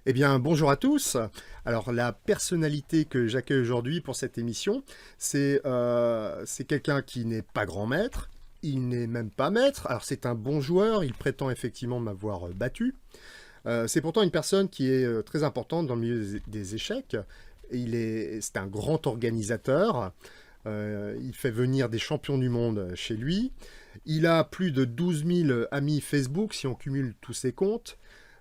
Eh bien, bonjour à tous. Alors, la personnalité que j'accueille aujourd'hui pour cette émission, c'est quelqu'un qui n'est pas grand maître, il n'est même pas maître. Alors, c'est un bon joueur, il prétend effectivement m'avoir battu. C'est pourtant une personne qui est très importante dans le milieu des échecs. C'est un grand organisateur. Il fait venir des champions du monde chez lui. Il a plus de 12 000 amis Facebook, si on cumule tous ses comptes.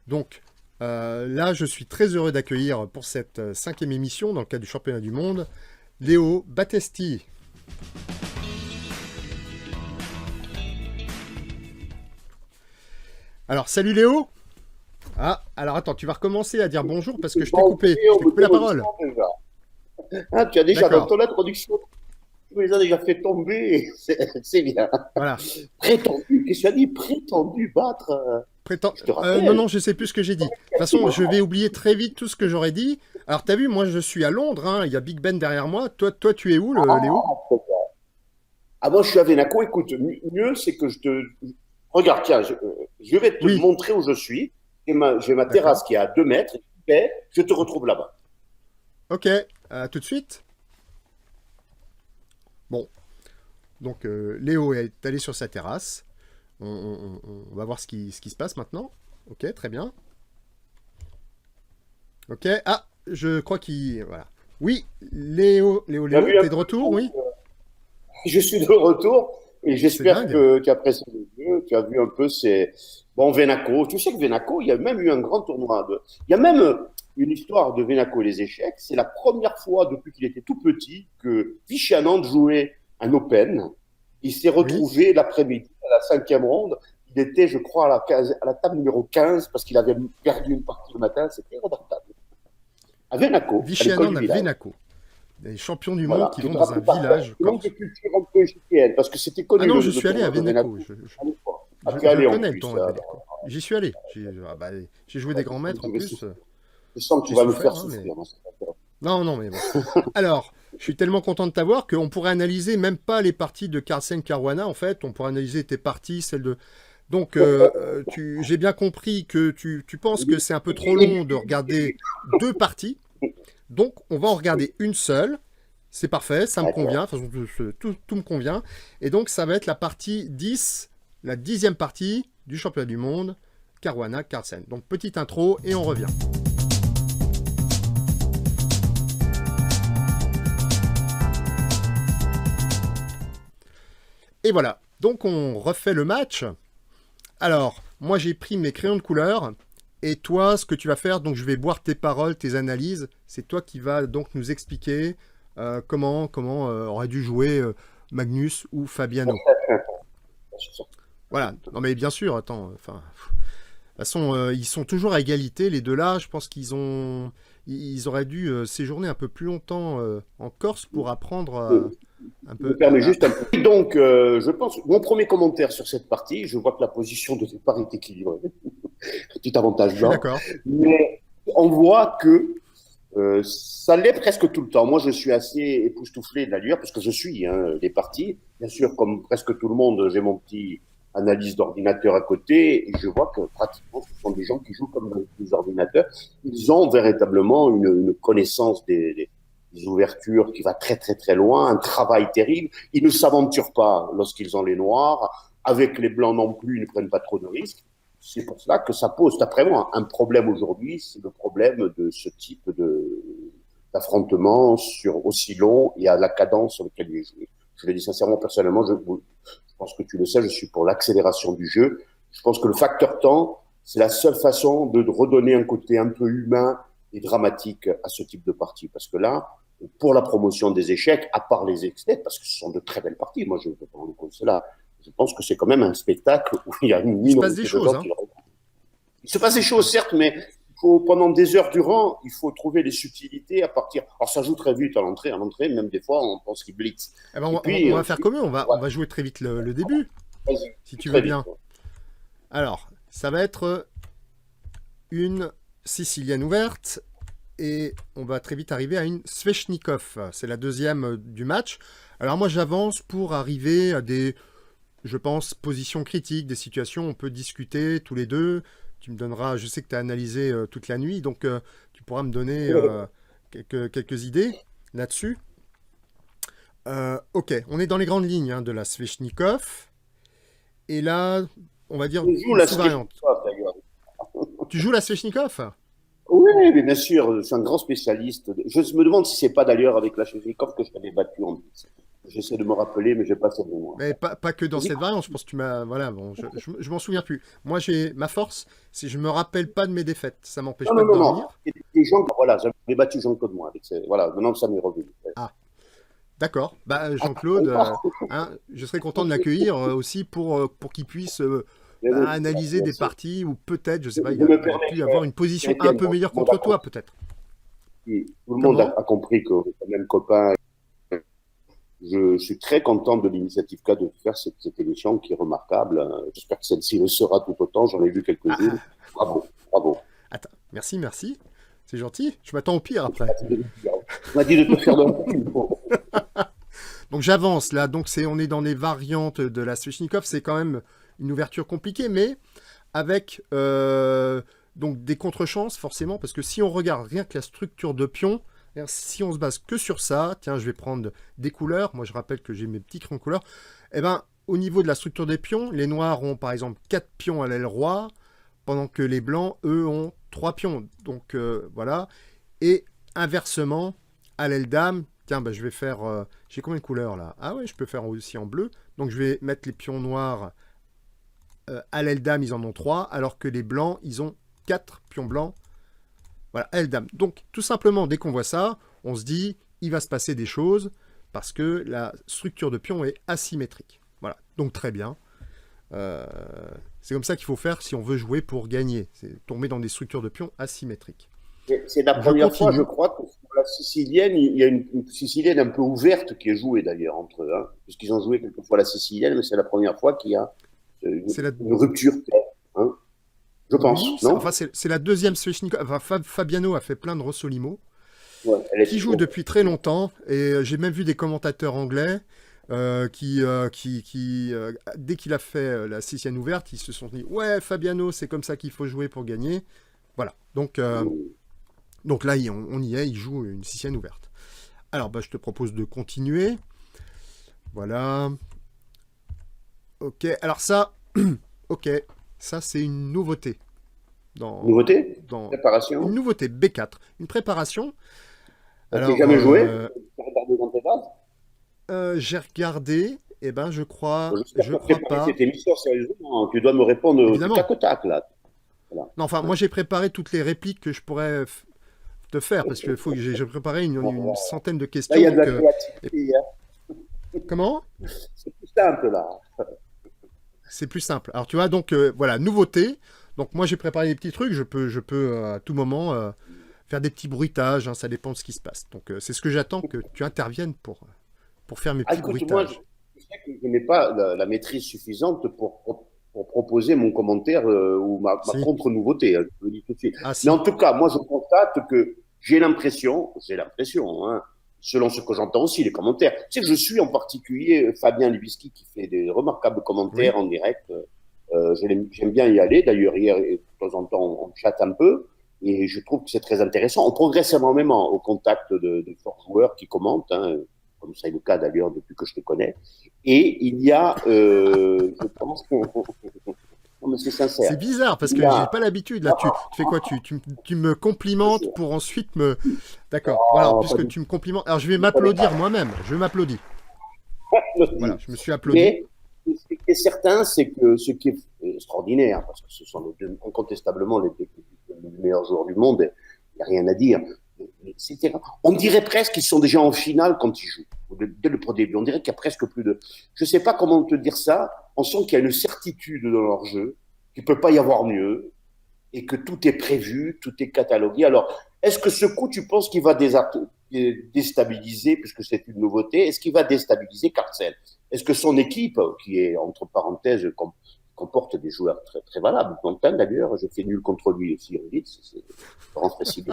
Donc, là, je suis très heureux d'accueillir pour cette 5e émission, dans le cadre du championnat du monde, Léo Battesti. Alors, salut Léo. Ah, alors attends, tu vas recommencer à dire bonjour parce que je t'ai coupé. Je t'ai coupé la parole. Ah, tu as déjà dans ton introduction, tu les as déjà fait tomber, c'est bien. Voilà. Prétendu, qu'est-ce que tu as dit? Prétendu battre. Non, je sais plus ce que j'ai dit. De toute façon, je vais oublier très vite tout ce que j'aurais dit. Alors, t'as vu, moi, je suis à Londres, hein, il y a Big Ben derrière moi. Toi, tu es où, Léo? Ah, moi, je suis à Vénaco. Écoute, mieux, c'est que je te... Regarde, tiens, je vais te montrer où je suis. J'ai ma terrasse qui est à 2 mètres. Et je te retrouve là-bas. Ok, à tout de suite. Bon, donc Léo est allé sur sa terrasse. On va voir ce qui se passe maintenant. Ok, très bien. Ok, ah, je crois qu'il... Voilà. Oui, Léo, t'es de retour, oui? Je suis de retour et j'espère qu'après ce jeu, tu as vu un peu Bon, Vénaco, tu sais que Vénaco, il y a même eu un grand tournoi. Il y a même une histoire de Vénaco et les échecs. C'est la première fois depuis qu'il était tout petit que Vichy Anand jouait un Open. Il s'est retrouvé l'après-midi à la 5e ronde. Il était, je crois, à la table numéro 15 parce qu'il avait perdu une partie le matin. C'était redoutable. À Vénaco. Vichy Anand à Vénaco. Des champions du monde qui vont dans un village. Manque de culture un peu égyptienne parce que c'était connu. Ah non, je suis allé à Vénaco. Je connais le tournoi de Vénaco. J'y suis allé. J'ai joué des grands maîtres en plus. Je sens que tu vas me faire souffrir. Non, mais bon. Alors, je suis tellement content de t'avoir qu'on pourrait analyser même pas les parties de Carlsen Caruana, en fait. On pourrait analyser tes parties, celles de... Donc, j'ai bien compris que tu penses que c'est un peu trop long de regarder 2 parties. Donc, on va en regarder une seule. C'est parfait, ça me convient. De toute façon, tout me convient. Et donc, ça va être la partie 10, la 10e partie du championnat du monde, Caruana-Carlsen. Donc, petite intro et on revient. Et voilà. Donc, on refait le match. Alors, moi, j'ai pris mes crayons de couleur. Et toi, ce que tu vas faire, donc je vais boire tes paroles, tes analyses. C'est toi qui vas donc nous expliquer comment aurait dû jouer Magnus ou Fabiano. Voilà. Non mais bien sûr, attends. De toute façon, ils sont toujours à égalité, les deux là. Je pense ils auraient dû séjourner un peu plus longtemps en Corse pour apprendre un peu. Juste un peu. Donc, je pense, mon premier commentaire sur cette partie, je vois que la position de départ est équilibrée. Petit avantage là. D'accord. Mais on voit que ça l'est presque tout le temps. Moi, je suis assez époustouflé de l'allure parce que je suis les parties. Bien sûr, comme presque tout le monde, j'ai mon petit analyse d'ordinateur à côté et je vois que pratiquement, ce sont des gens qui jouent comme dans les ordinateurs. Ils ont véritablement une connaissance des ouvertures qui va très, très, très loin, un travail terrible. Ils ne s'aventurent pas lorsqu'ils ont les noirs. Avec les blancs non plus, ils ne prennent pas trop de risques. C'est pour cela que ça pose, d'après moi, un problème aujourd'hui, c'est le problème de ce type d'affrontement sur aussi long et à la cadence sur laquelle il est joué. Je le dis sincèrement, personnellement, je pense que tu le sais, je suis pour l'accélération du jeu. Je pense que le facteur temps, c'est la seule façon de redonner un côté un peu humain et dramatique à ce type de partie. Parce que là, pour la promotion des échecs, à part les excès, parce que ce sont de très belles parties, moi je ne peux pas rendre compte de cela, je pense que c'est quand même un spectacle où il y a une minorité de gens qui le regardent. Il se passe des choses, certes, mais pendant des heures durant, il faut trouver les subtilités à partir. Alors ça joue très vite à l'entrée, même des fois on pense qu'il blitz. On va faire comment on va jouer très vite le début, si tu veux bien. Vite. Alors, ça va être une sicilienne ouverte. et on va très vite arriver à une Sveshnikov. C'est la deuxième du match. Alors moi j'avance pour arriver à des, je pense, positions critiques, des situations où on peut discuter tous les deux. Tu me donneras, je sais que tu as analysé toute la nuit, donc tu pourras me donner quelques idées là-dessus. Ok, on est dans les grandes lignes de la Sveshnikov. Et là, on va dire Je joue une la sous-variante. Sveshnikov, d'ailleurs. Tu joues la Sveshnikov? Oui, mais bien sûr, je suis un grand spécialiste. Je me demande si c'est pas d'ailleurs avec la Sveshnikov que je t'avais battu en 10. J'essaie de me rappeler, mais j'ai pas cette mémoire. Mais pas que dans Vas-y. cette variante, je pense que tu m'as... Voilà, bon, je m'en souviens plus. Moi, j'ai ma force, c'est que je me rappelle pas de mes défaites. Ça m'empêche Non, pas non, de non, non. dormir. C'était Jean, voilà, j'avais battu Jean-Claude moi. Voilà, maintenant ça m'est revenu. Ah, d'accord. Bah, Jean-Claude, je serais content de l'accueillir aussi pour qu'il puisse Mais oui, analyser bien des sûr. parties où peut-être, je sais pas, Je me il a permets, pu avoir une position un Étienne, peu meilleure tout le monde contre toi, peut-être. tout le monde Comment? a compris que quand même copain. Je suis très content de l'initiative qu'a de faire cette émission qui est remarquable. J'espère que celle-ci le sera tout autant. J'en ai vu Ah, quelques-unes. ah, Bravo, bravo. attends, merci, merci. C'est gentil. Je m'attends au pire On après. m'a dit de te faire de la Donc j'avance là, donc on est dans les variantes de la Sveshnikov, c'est quand même une ouverture compliquée, mais avec donc des contre-chances forcément, parce que si on regarde rien que la structure de pion, si on se base que sur ça, tiens, je vais prendre des couleurs, moi je rappelle que j'ai mes petits crayons couleurs, et ben au niveau de la structure des pions, les noirs ont par exemple 4 pions à l'aile roi, pendant que les blancs, eux, ont 3 pions. Donc voilà, et inversement, à l'aile dame, tiens, bah, je vais faire... j'ai combien de couleurs là? Ah ouais, je peux faire aussi en bleu. Donc je vais mettre les pions noirs à l'aile dame, ils en ont 3, alors que les blancs, ils ont 4 pions blancs. Voilà, à l'aile dame. Donc tout simplement, dès qu'on voit ça, on se dit, il va se passer des choses, parce que la structure de pion est asymétrique. Voilà, donc très bien. Euh, c'est comme ça qu'il faut faire si on veut jouer pour gagner. C'est tomber dans des structures de pions asymétriques. C'est la Je première fois, je continue. crois, que sur la sicilienne, il y a une sicilienne un peu ouverte qui est jouée d'ailleurs entre eux. Puisqu'ils ont joué quelquefois la sicilienne, mais c'est la première fois qu'il y a C'est la une rupture. Hein, je Oui, pense, non? enfin c'est la deuxième Sveshnikov. Enfin, Fabiano a fait plein de Rossolimo, Ouais, elle est qui joue bon. depuis très longtemps. Et j'ai même vu des commentateurs anglais dès qu'il a fait la sixième ouverte, ils se sont dit ouais, Fabiano, c'est comme ça qu'il faut jouer pour gagner. Voilà. Donc là, on y est, il joue une sixième ouverte. Alors, bah, je te propose de continuer. Voilà. Ok. Alors ça, ok. Ça, c'est une nouveauté. Dans, Nouveauté? dans une Préparation? nouveauté B4, une préparation. T'as fait Alors, jamais joué? T'as regardé dans tes bases? j'ai regardé, et ben J'espère que je tu as crois préparé pas. cette émission sérieusement. Tu dois me répondre du tac Évidemment. au tac, là. Voilà. Non, enfin, moi j'ai préparé toutes les répliques que je pourrais te faire, parce que j'ai préparé une centaine de Là, il y questions. a de la Donc, et- créativité, hein. comment? C'est plus simple, là. C'est plus simple. Alors, tu vois, donc voilà, nouveauté. Donc, moi j'ai préparé des petits trucs. Je peux à tout moment faire des petits bruitages. Ça dépend de ce qui se passe. Donc, c'est ce que j'attends que tu interviennes pour faire mes Ah, petits écoute, moi, bruitages. je sais que je n'ai pas la maîtrise suffisante pour proposer mon commentaire ou ma Si. contre-nouveauté, hein, je le dis tout de suite. Ah, Mais en si. tout cas, moi, je constate que j'ai l'impression, hein, selon ce que j'entends aussi, les commentaires, c'est que je suis en particulier Fabien Libisky qui fait des remarquables commentaires Oui. en direct. J'aime bien y aller. D'ailleurs, hier, de temps en temps, on chatte un peu. Et je trouve que c'est très intéressant. On progresse énormément au contact de forts joueurs qui commentent, hein, comme ça est le cas d'ailleurs depuis que je te connais. Et il y a, je pense, non mais c'est sincère, C'est bizarre parce il y que j'ai a, pas l'habitude là. Tu fais quoi? Tu me complimentes pour ensuite me. D'accord. Voilà, oh, pas puisque du tu me complimentes. Alors je vais tout, pas du m'applaudir moi-même. Je m'applaudis. Voilà, tout. je me suis applaudi. Mais ce qui est certain, c'est que ce qui est extraordinaire, parce que ce sont incontestablement les meilleurs joueurs du monde, il n'y a rien à dire. On dirait presque qu'ils sont déjà en finale quand ils jouent, dès le début. On dirait qu'il y a presque plus de. Je ne sais pas comment te dire ça. On sent qu'il y a une certitude dans leur jeu, qu'il ne peut pas y avoir mieux, et que tout est prévu, tout est catalogué. Alors, est-ce que ce coup, tu penses qu'il va déstabiliser, puisque c'est une nouveauté, est-ce qu'il va déstabiliser Carcel? Est-ce que son équipe, qui est entre parenthèses, comme comporte des joueurs très, très valables. Quentin, d'ailleurs, j'ai fait nul contre lui aussi, on dit, c'est Laurence Fessini.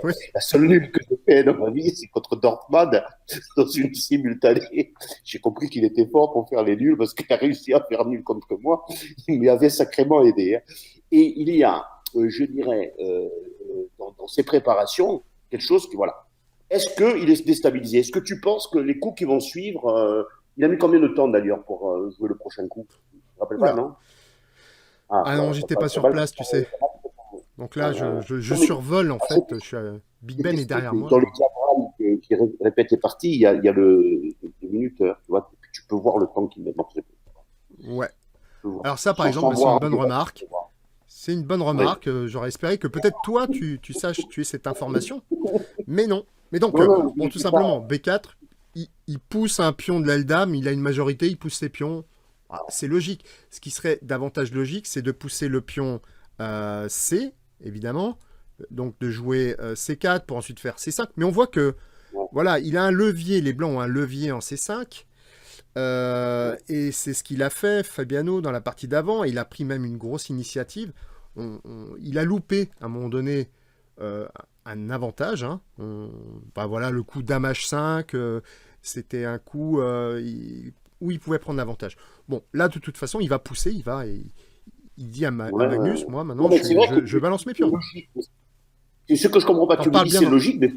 Oui. La seule nulle que j'ai fait dans ma vie, c'est contre Dortmund, dans une simultanée. J'ai compris qu'il était fort pour faire les nuls, parce qu'il a réussi à faire nul contre moi. Il m'avait sacrément aidé. Hein. Et il y a, je dirais, dans ses préparations, quelque chose qui, voilà. Est-ce qu'il est déstabilisé? Est-ce que tu penses que les coups qui vont suivre, il a mis combien de temps d'ailleurs pour jouer le prochain coup? Tu te rappelles pas, Oula. non? Ah, Ah non, j'étais pas sur place, tu sais. Donc là, je non, mais survole, en fait. Je suis Big Ben est derrière moi. dans les diagrammes qui répètent les parties, il y a le minuteur, tu vois, tu peux voir le temps qu'il met. Donc, Ouais. Alors ça, par exemple, sans c'est une voir, bonne remarque. C'est une bonne oui. remarque. J'aurais espéré que peut-être toi, tu saches, tu aies cette information. Mais non. Mais donc, Non, non, bon, je tout dis simplement, pas. B4, il pousse un pion de l'Eldam, il a une majorité, il pousse ses pions. Ah, c'est logique. Ce qui serait davantage logique, c'est de pousser le pion C, évidemment. Donc de jouer C4 pour ensuite faire C5. Mais on voit que, Ouais, voilà, il a un levier, les Blancs ont un levier en C5. ouais, Et c'est ce qu'il a fait, Fabiano, dans la partie d'avant. Il a pris même une grosse initiative. Il a loupé, à un moment donné, euh, un avantage. Hein. Bah voilà, le coup Dame H5, c'était un coup où il pouvait prendre l'avantage. Bon, là, de toute façon, il va pousser, il dit à, à ouais, ouais. Magnus, moi, Non, maintenant, mais c'est vrai que je balance mes c'est pions. logique. C'est ce que je comprends pas. T'en Tu me parles dis bien. c'est logique, mais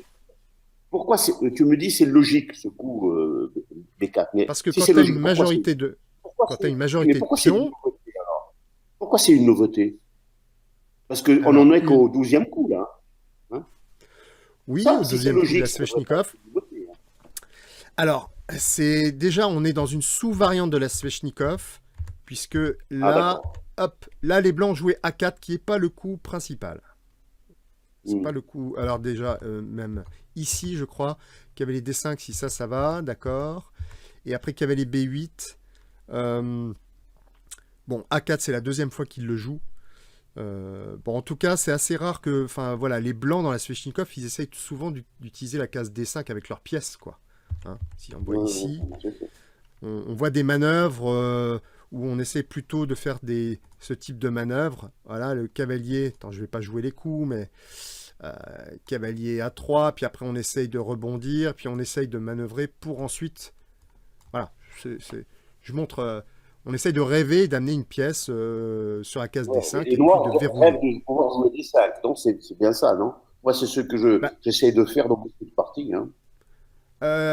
pourquoi tu me dis c'est logique ce coup des quatre. Mais Parce que si c'est logique, pourquoi quand tu as c'est, une mais majorité de pourquoi c'est une pions, nouveauté alors? Pourquoi c'est une nouveauté? Parce qu'on alors, n'en est qu'au 12e coup là. Hein. oui, Ça, au si c'est deuxième coup de la logique, ça devrait pas être Sveshnikov. une nouveauté. Hein. Alors, c'est déjà, on est dans une sous-variante de la Sveshnikov, puisque Ah là, d'accord. hop, là, les blancs jouaient A4, qui n'est pas le coup principal. C'est Hmm. pas le coup. Alors, déjà, même ici, je crois, cavalier D5, si ça va, d'accord. Et après, cavalier B8. euh, bon, A4, c'est la deuxième fois qu'il le joue. Bon, en tout cas, c'est assez rare que, enfin, voilà, les blancs dans la Sveshnikov, ils essayent souvent d'utiliser la case D5 avec leurs pièces, quoi. Hein, si on voit ici, on voit des manœuvres où on essaie plutôt de faire ce type de manœuvre. Voilà, le cavalier, attends, je vais pas jouer les coups, mais euh, cavalier A3, puis après on essaye de rebondir, puis on essaye de manœuvrer pour ensuite, voilà, je montre, on essaye de rêver d'amener une pièce sur la case Ouais. D5 Et et puis Noir de rêve verrouiller. de pouvoir jouer des 5. Donc c'est bien ça, non? Moi, c'est ce que Bah, j'essaie de faire dans beaucoup de parties. Hein.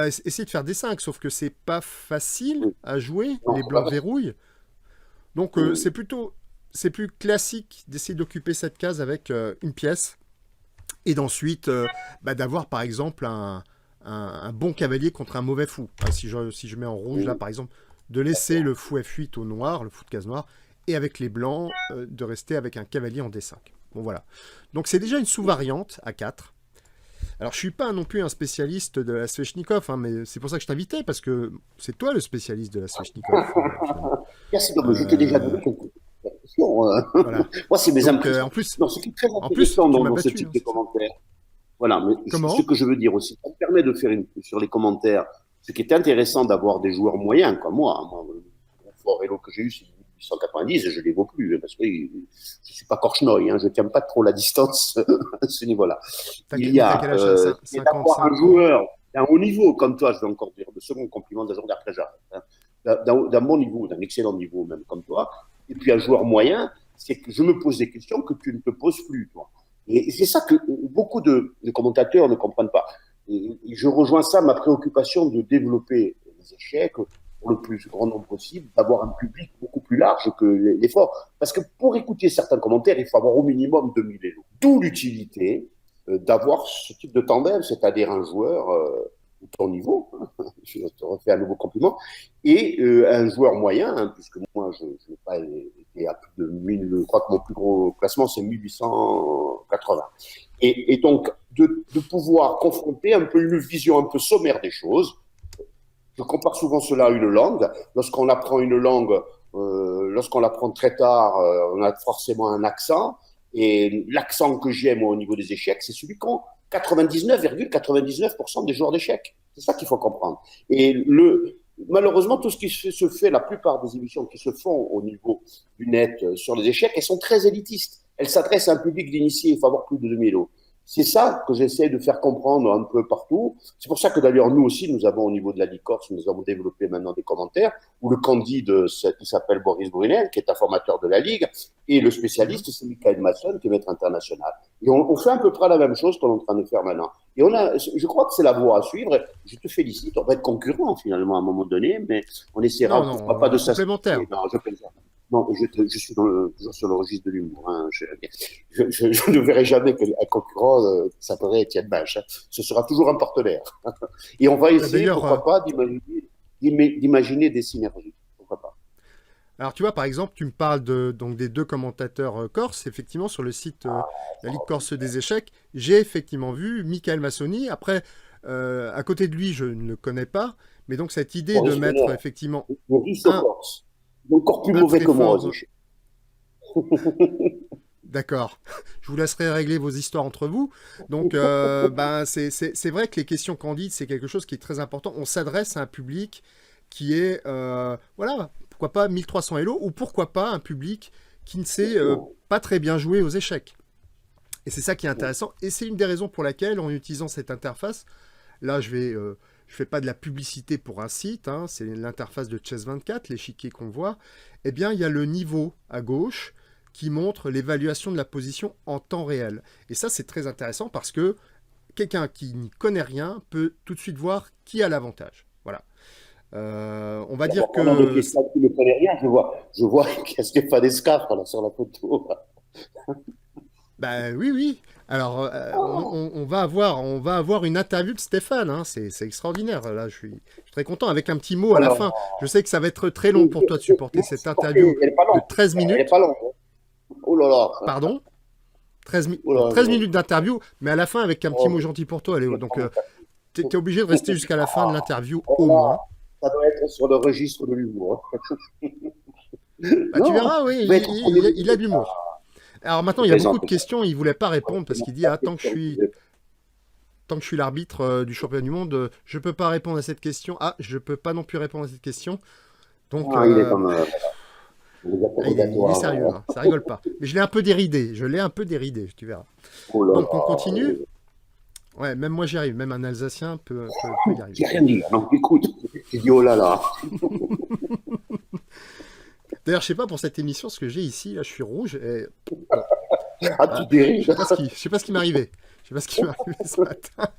essayer de faire D5, sauf que c'est pas facile Oui. à jouer, Non, les c'est pas blancs facile. verrouillent. Donc Hmm. c'est plus classique d'essayer d'occuper cette case avec une pièce et d'ensuite d'avoir par exemple un bon cavalier contre un mauvais fou. Hein, si je mets en rouge là Hmm. par exemple, de laisser le fou F8 au noir, le fou de case noire, et avec les blancs, de rester avec un cavalier en D5. Bon voilà. Donc c'est déjà une sous-variante à 4. Alors je suis pas non plus un spécialiste de la Sveshnikov, hein, mais c'est pour ça que je t'invitais, parce que c'est toi le spécialiste de la Sveshnikov, finalement. Merci, non, mais je t'ai déjà Euh, donné quelques questions. voilà. Moi, c'est mes Donc impressions. Non, ce qui est très en plus, intéressant tu m'as dans ce battu, type hein, de c'est ça. commentaires, voilà, mais ce Comment? que je veux dire aussi, ça me permet de faire sur les commentaires, ce qui est intéressant d'avoir des joueurs moyens comme moi. Moi, le fort vélo que j'ai eu, c'est 1890, et je ne les vaux plus, hein, parce que je ne suis pas Korchnoi, hein, je ne tiens pas trop la distance à ce niveau-là. Il y T'as quel a, âge? T'as c'est d'avoir un 55 ans? joueur d'un haut niveau comme toi, je vais encore dire le second compliment d'un joueur très jeune, hein, d'un bon niveau, d'un excellent niveau même comme toi, et puis un joueur moyen, c'est que je me pose des questions que tu ne te poses plus, toi. Et c'est ça que beaucoup de commentateurs ne comprennent pas. Et je rejoins ça, ma préoccupation de développer les échecs pour le plus grand nombre possible, d'avoir un public beaucoup plus large que l'effort. Parce que pour écouter certains commentaires, il faut avoir au minimum 2000 élos. D'où l'utilité d'avoir ce type de tandem, c'est-à-dire un joueur de ton niveau, je te refais un nouveau compliment, et un joueur moyen, hein, puisque moi je n'ai pas été à plus de 1000, je crois que mon plus gros classement c'est 1880. Et donc de pouvoir confronter un peu une vision un peu sommaire des choses. Je compare souvent cela à une langue. Lorsqu'on apprend une langue, lorsqu'on l'apprend très tard, on a forcément un accent. Et l'accent que j'ai, moi, au niveau des échecs, c'est celui qu'ont 99,99% des joueurs d'échecs. C'est ça qu'il faut comprendre. Et malheureusement, tout ce qui se fait, la plupart des émissions qui se font au niveau du net sur les échecs, elles sont très élitistes. Elles s'adressent à un public d'initiés, il faut avoir plus de 2000 euros. C'est ça que j'essaie de faire comprendre un peu partout. C'est pour ça que d'ailleurs, nous aussi, nous avons au niveau de la Ligue Corse, nous avons développé maintenant des commentaires où le candide qui s'appelle Boris Brunel, qui est un formateur de la Ligue, et le spécialiste, c'est Michael Masson, qui est maître international. Et on fait à peu près la même chose qu'on est en train de faire maintenant. Et je crois que c'est la voie à suivre. Je te félicite. On va être concurrents finalement à un moment donné, mais on essaiera pas de complémentaire. Non, je plaisante. Non, je suis toujours sur le registre de l'humour. Hein. Je ne verrai jamais qu'un concurrent s'appellerait Étienne Bach. Hein. Ce sera toujours un partenaire. Et on va essayer, pourquoi pas, d'imaginer des synergies. Pourquoi pas. Alors, tu vois, par exemple, tu me parles donc des deux commentateurs corses. Effectivement, sur le site la Ligue Corse des échecs, j'ai effectivement vu Michael Massoni. Après, à côté de lui, je ne le connais pas. Mais donc, cette idée de mettre effectivement... Corse. Encore plus mauvais que moi. D'accord. Je vous laisserai régler vos histoires entre vous. Donc, c'est vrai que les questions candides, c'est quelque chose qui est très important. On s'adresse à un public qui est, voilà, pourquoi pas 1300 Hello, ou pourquoi pas un public qui ne sait pas très bien jouer aux échecs. Et c'est ça qui est intéressant. Et c'est une des raisons pour laquelle, en utilisant cette interface, là, je fais pas de la publicité pour un site, hein, c'est l'interface de Chess24, l'échiquier qu'on voit. Eh bien, il y a le niveau à gauche qui montre l'évaluation de la position en temps réel. Et ça, c'est très intéressant parce que quelqu'un qui n'y connaît rien peut tout de suite voir qui a l'avantage. Voilà. On va dire que... Qui ne connaît rien, je vois qu'il y a Stéphane Escafre là, sur la photo. Ben oui. Alors, on va avoir une interview de Stéphane. Hein. C'est extraordinaire. Là, je suis très content. Avec un petit mot à la fin. Je sais que ça va être très long pour toi de supporter cette interview de 13 minutes. Elle n'est pas longue. Oh là là. Pardon 13 minutes d'interview, mais à la fin avec un petit mot gentil pour toi, Léo. Donc, tu es obligé de rester jusqu'à la fin de l'interview au moins. Ça doit être sur le registre de l'humour. Bah, tu verras, oui, il a de l'humour. Alors maintenant, il y a beaucoup de questions, il ne voulait pas répondre parce qu'il dit tant que je suis l'arbitre du championnat du monde, je ne peux pas répondre à cette question. Ah, je ne peux pas non plus répondre à cette question. Donc, il est comme... il est sérieux, hein, ça rigole pas. Mais je l'ai un peu déridé, tu verras. Donc on continue. Ouais, même moi j'y arrive, même un Alsacien peut y arriver. J'ai rien dit, non, écoute, j'ai dit oh là là. D'ailleurs, je sais pas pour cette émission, ce que j'ai ici, là, je suis rouge. Et... tu dérives. Je sais pas ce qui m'est arrivé. Je sais pas ce qui m'est arrivé ce matin.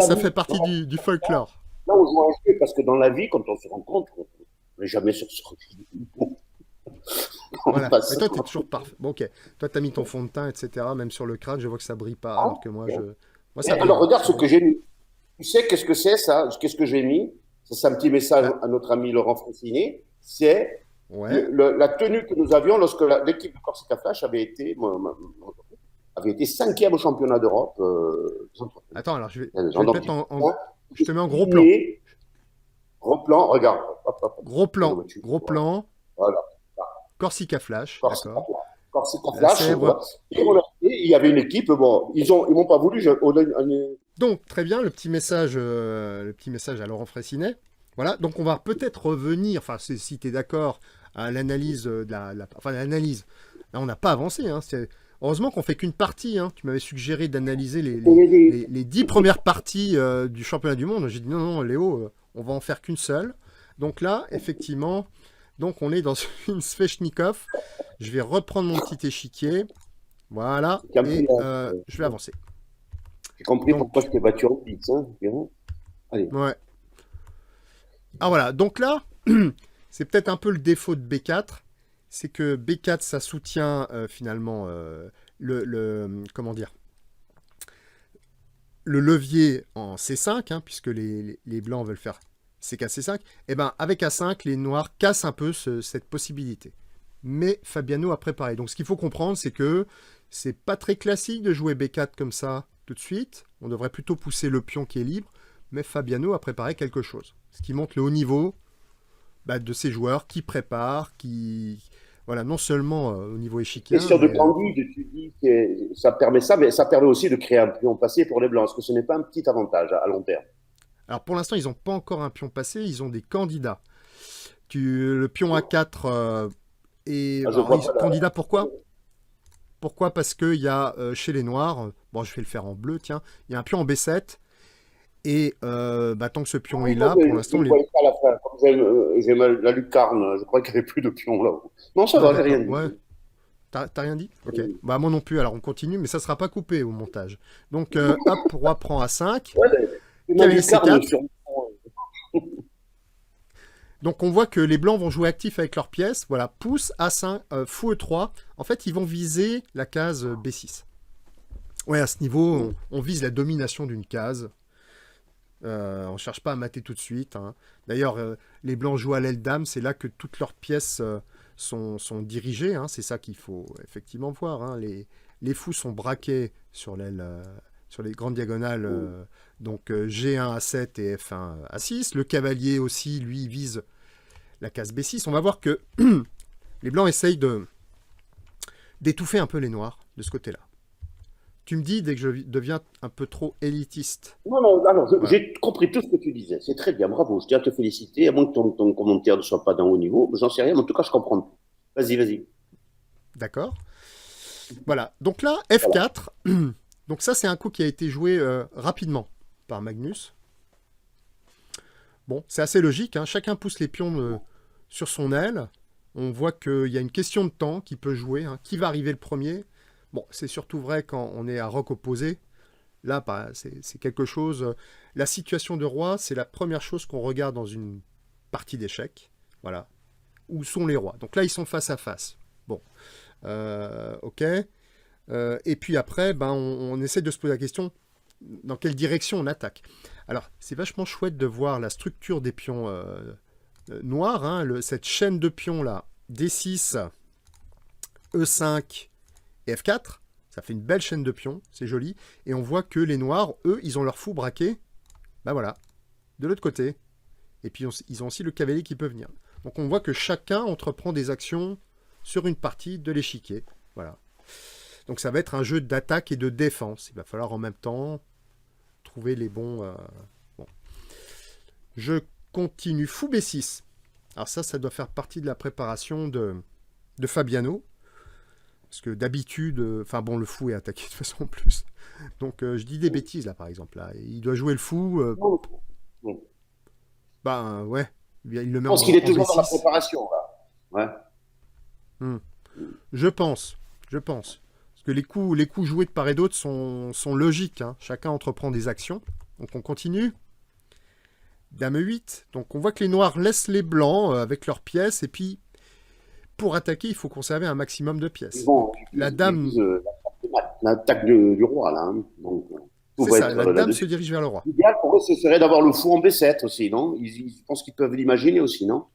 Ça fait partie du folklore. Là, on joue un jeu parce que dans la vie, quand on se rencontre, on n'est jamais sur ce registre. Voilà. Mais toi, tu es toujours parfait. Bon, ok. Toi, tu as mis ton fond de teint, etc. Même sur le crâne, je vois que ça brille pas. Alors que moi, ça brille. Alors, regarde ce que j'ai mis. Tu sais qu'est-ce que c'est, ça? Qu'est-ce que j'ai mis? C'est un petit message à notre ami Laurent Francini. C'est la tenue que nous avions lorsque l'équipe de Corsica Flash avait été 5e au championnat d'Europe. Attends, alors je te mets en gros plan. Gros plan, regarde. Gros plan. Voilà. Corsica Flash, d'accord. Corsica Flash. Et il y avait une équipe, bon, ils m'ont pas voulu. Donc, très bien, le petit message à Laurent Fraissinet. Voilà, donc on va peut-être revenir, enfin, si tu es d'accord, à l'analyse de l'analyse. Là, on n'a pas avancé. Hein, heureusement qu'on fait qu'une partie. Hein. Tu m'avais suggéré d'analyser les 10 premières parties du championnat du monde. J'ai dit non, Léo, on va en faire qu'une seule. Donc là, effectivement, on est dans une Sveshnikov. Je vais reprendre mon petit échiquier. Voilà, et je vais avancer. J'ai compris pourquoi je t'ai battu en pizza. Allez. Ouais. Ah voilà, donc là, c'est peut-être un peu le défaut de B4, c'est que B4, ça soutient finalement comment dire, le levier en C5, hein, puisque les blancs veulent faire CK C5, et ben avec A5, les noirs cassent un peu cette possibilité. Mais Fabiano a préparé. Donc ce qu'il faut comprendre, c'est que c'est pas très classique de jouer B4 comme ça tout de suite. On devrait plutôt pousser le pion qui est libre, mais Fabiano a préparé quelque chose. Ce qui montre le haut niveau de ces joueurs qui préparent, voilà, non seulement au niveau échiquier. Question de candide, tu dis que ça permet ça, mais ça permet aussi de créer un pion passé pour les blancs. Est-ce que ce n'est pas un petit avantage à long terme? Alors pour l'instant, ils n'ont pas encore un pion passé, ils ont des candidats. Le pion A4 est... Ah, je Alors, vois pas là. candidat pourquoi? Pourquoi? Parce qu'il y a chez les Noirs, bon je vais le faire en bleu, tiens, il y a un pion en B7, et tant que ce pion est là, pour Je l'instant, ne voyais pas la fin. Comme j'ai la lucarne, je crois qu'il n'y avait plus de pion là-haut. Non, ça Ah va, j'ai rien d'accord, dit. ouais, t'as rien dit? Ok. Bah moi non plus, alors on continue, mais ça sera pas coupé au montage. Donc hop, roi prend A5, Ouais, mais ma cavalier lucarne C4. sur. Donc on voit que les blancs vont jouer actif avec leurs pièces. Voilà, pouce A5, fou E3. En fait, ils vont viser la case B6. Ouais, à ce niveau, on vise la domination d'une case. On ne cherche pas à mater tout de suite, hein. D'ailleurs, les blancs jouent à l'aile dame, c'est là que toutes leurs pièces sont dirigées, hein. C'est ça qu'il faut effectivement voir, hein. Les fous sont braqués sur l'aile, sur les grandes diagonales, donc G1 A7 et F1 A6. Le cavalier aussi, lui, vise la case B6. On va voir que les blancs essayent d'étouffer un peu les noirs de ce côté-là. Tu me dis dès que je deviens un peu trop élitiste. Non, non, alors, Voilà. j'ai compris tout ce que tu disais. C'est très bien, bravo. Je tiens à te féliciter. À moins que ton commentaire ne soit pas d'un haut niveau. J'en sais rien, mais en tout cas, je comprends tout. Vas-y, vas-y. D'accord. Voilà. Donc là, Voilà. F4. Donc ça, c'est un coup qui a été joué rapidement par Magnus. Bon, c'est assez logique, hein. Chacun pousse les pions sur son aile. On voit qu'il y a une question de temps qui peut jouer, hein. Qui va arriver le premier? Bon, c'est surtout vrai quand on est à roc opposé. Là, c'est quelque chose... La situation de roi, c'est la première chose qu'on regarde dans une partie d'échecs. Voilà. Où sont les rois? Donc là, ils sont face à face. Bon. Ok. Et puis après, on essaie de se poser la question dans quelle direction on attaque. Alors, c'est vachement chouette de voir la structure des pions noirs, hein, cette chaîne de pions là, D6, E5 et F4. Ça fait une belle chaîne de pions, c'est joli. Et on voit que les noirs, eux, ils ont leur fou braqué, voilà, de l'autre côté. Et puis ils ont aussi le cavalier qui peut venir. Donc on voit que chacun entreprend des actions sur une partie de l'échiquier. Voilà. Donc ça va être un jeu d'attaque et de défense. Il va falloir en même temps trouver les bons... Bon. Je continue. Fou B6. Alors ça doit faire partie de la préparation de Fabiano. Parce que d'habitude... le fou est attaqué de toute façon en plus. Donc je dis des bêtises là par exemple. Là. Il doit jouer le fou. Non. Ouais. Il le met Je pense en qu'il est en toujours dans la B6. préparation, là. Ouais. Je pense. Parce que les coups joués de part et d'autre sont logiques, hein. Chacun entreprend des actions. Donc on continue. Dame 8. Donc on voit que les noirs laissent les blancs avec leurs pièces. Et puis, pour attaquer, il faut conserver un maximum de pièces. Bon, La dame... l'attaque du roi, là. Hein. Donc, tout C'est va ça, être la dame se là-dessus. dirige vers le roi. L'idéal pour eux, ce serait d'avoir le fou en B7 aussi, non? Je pense qu'ils peuvent l'imaginer aussi, non?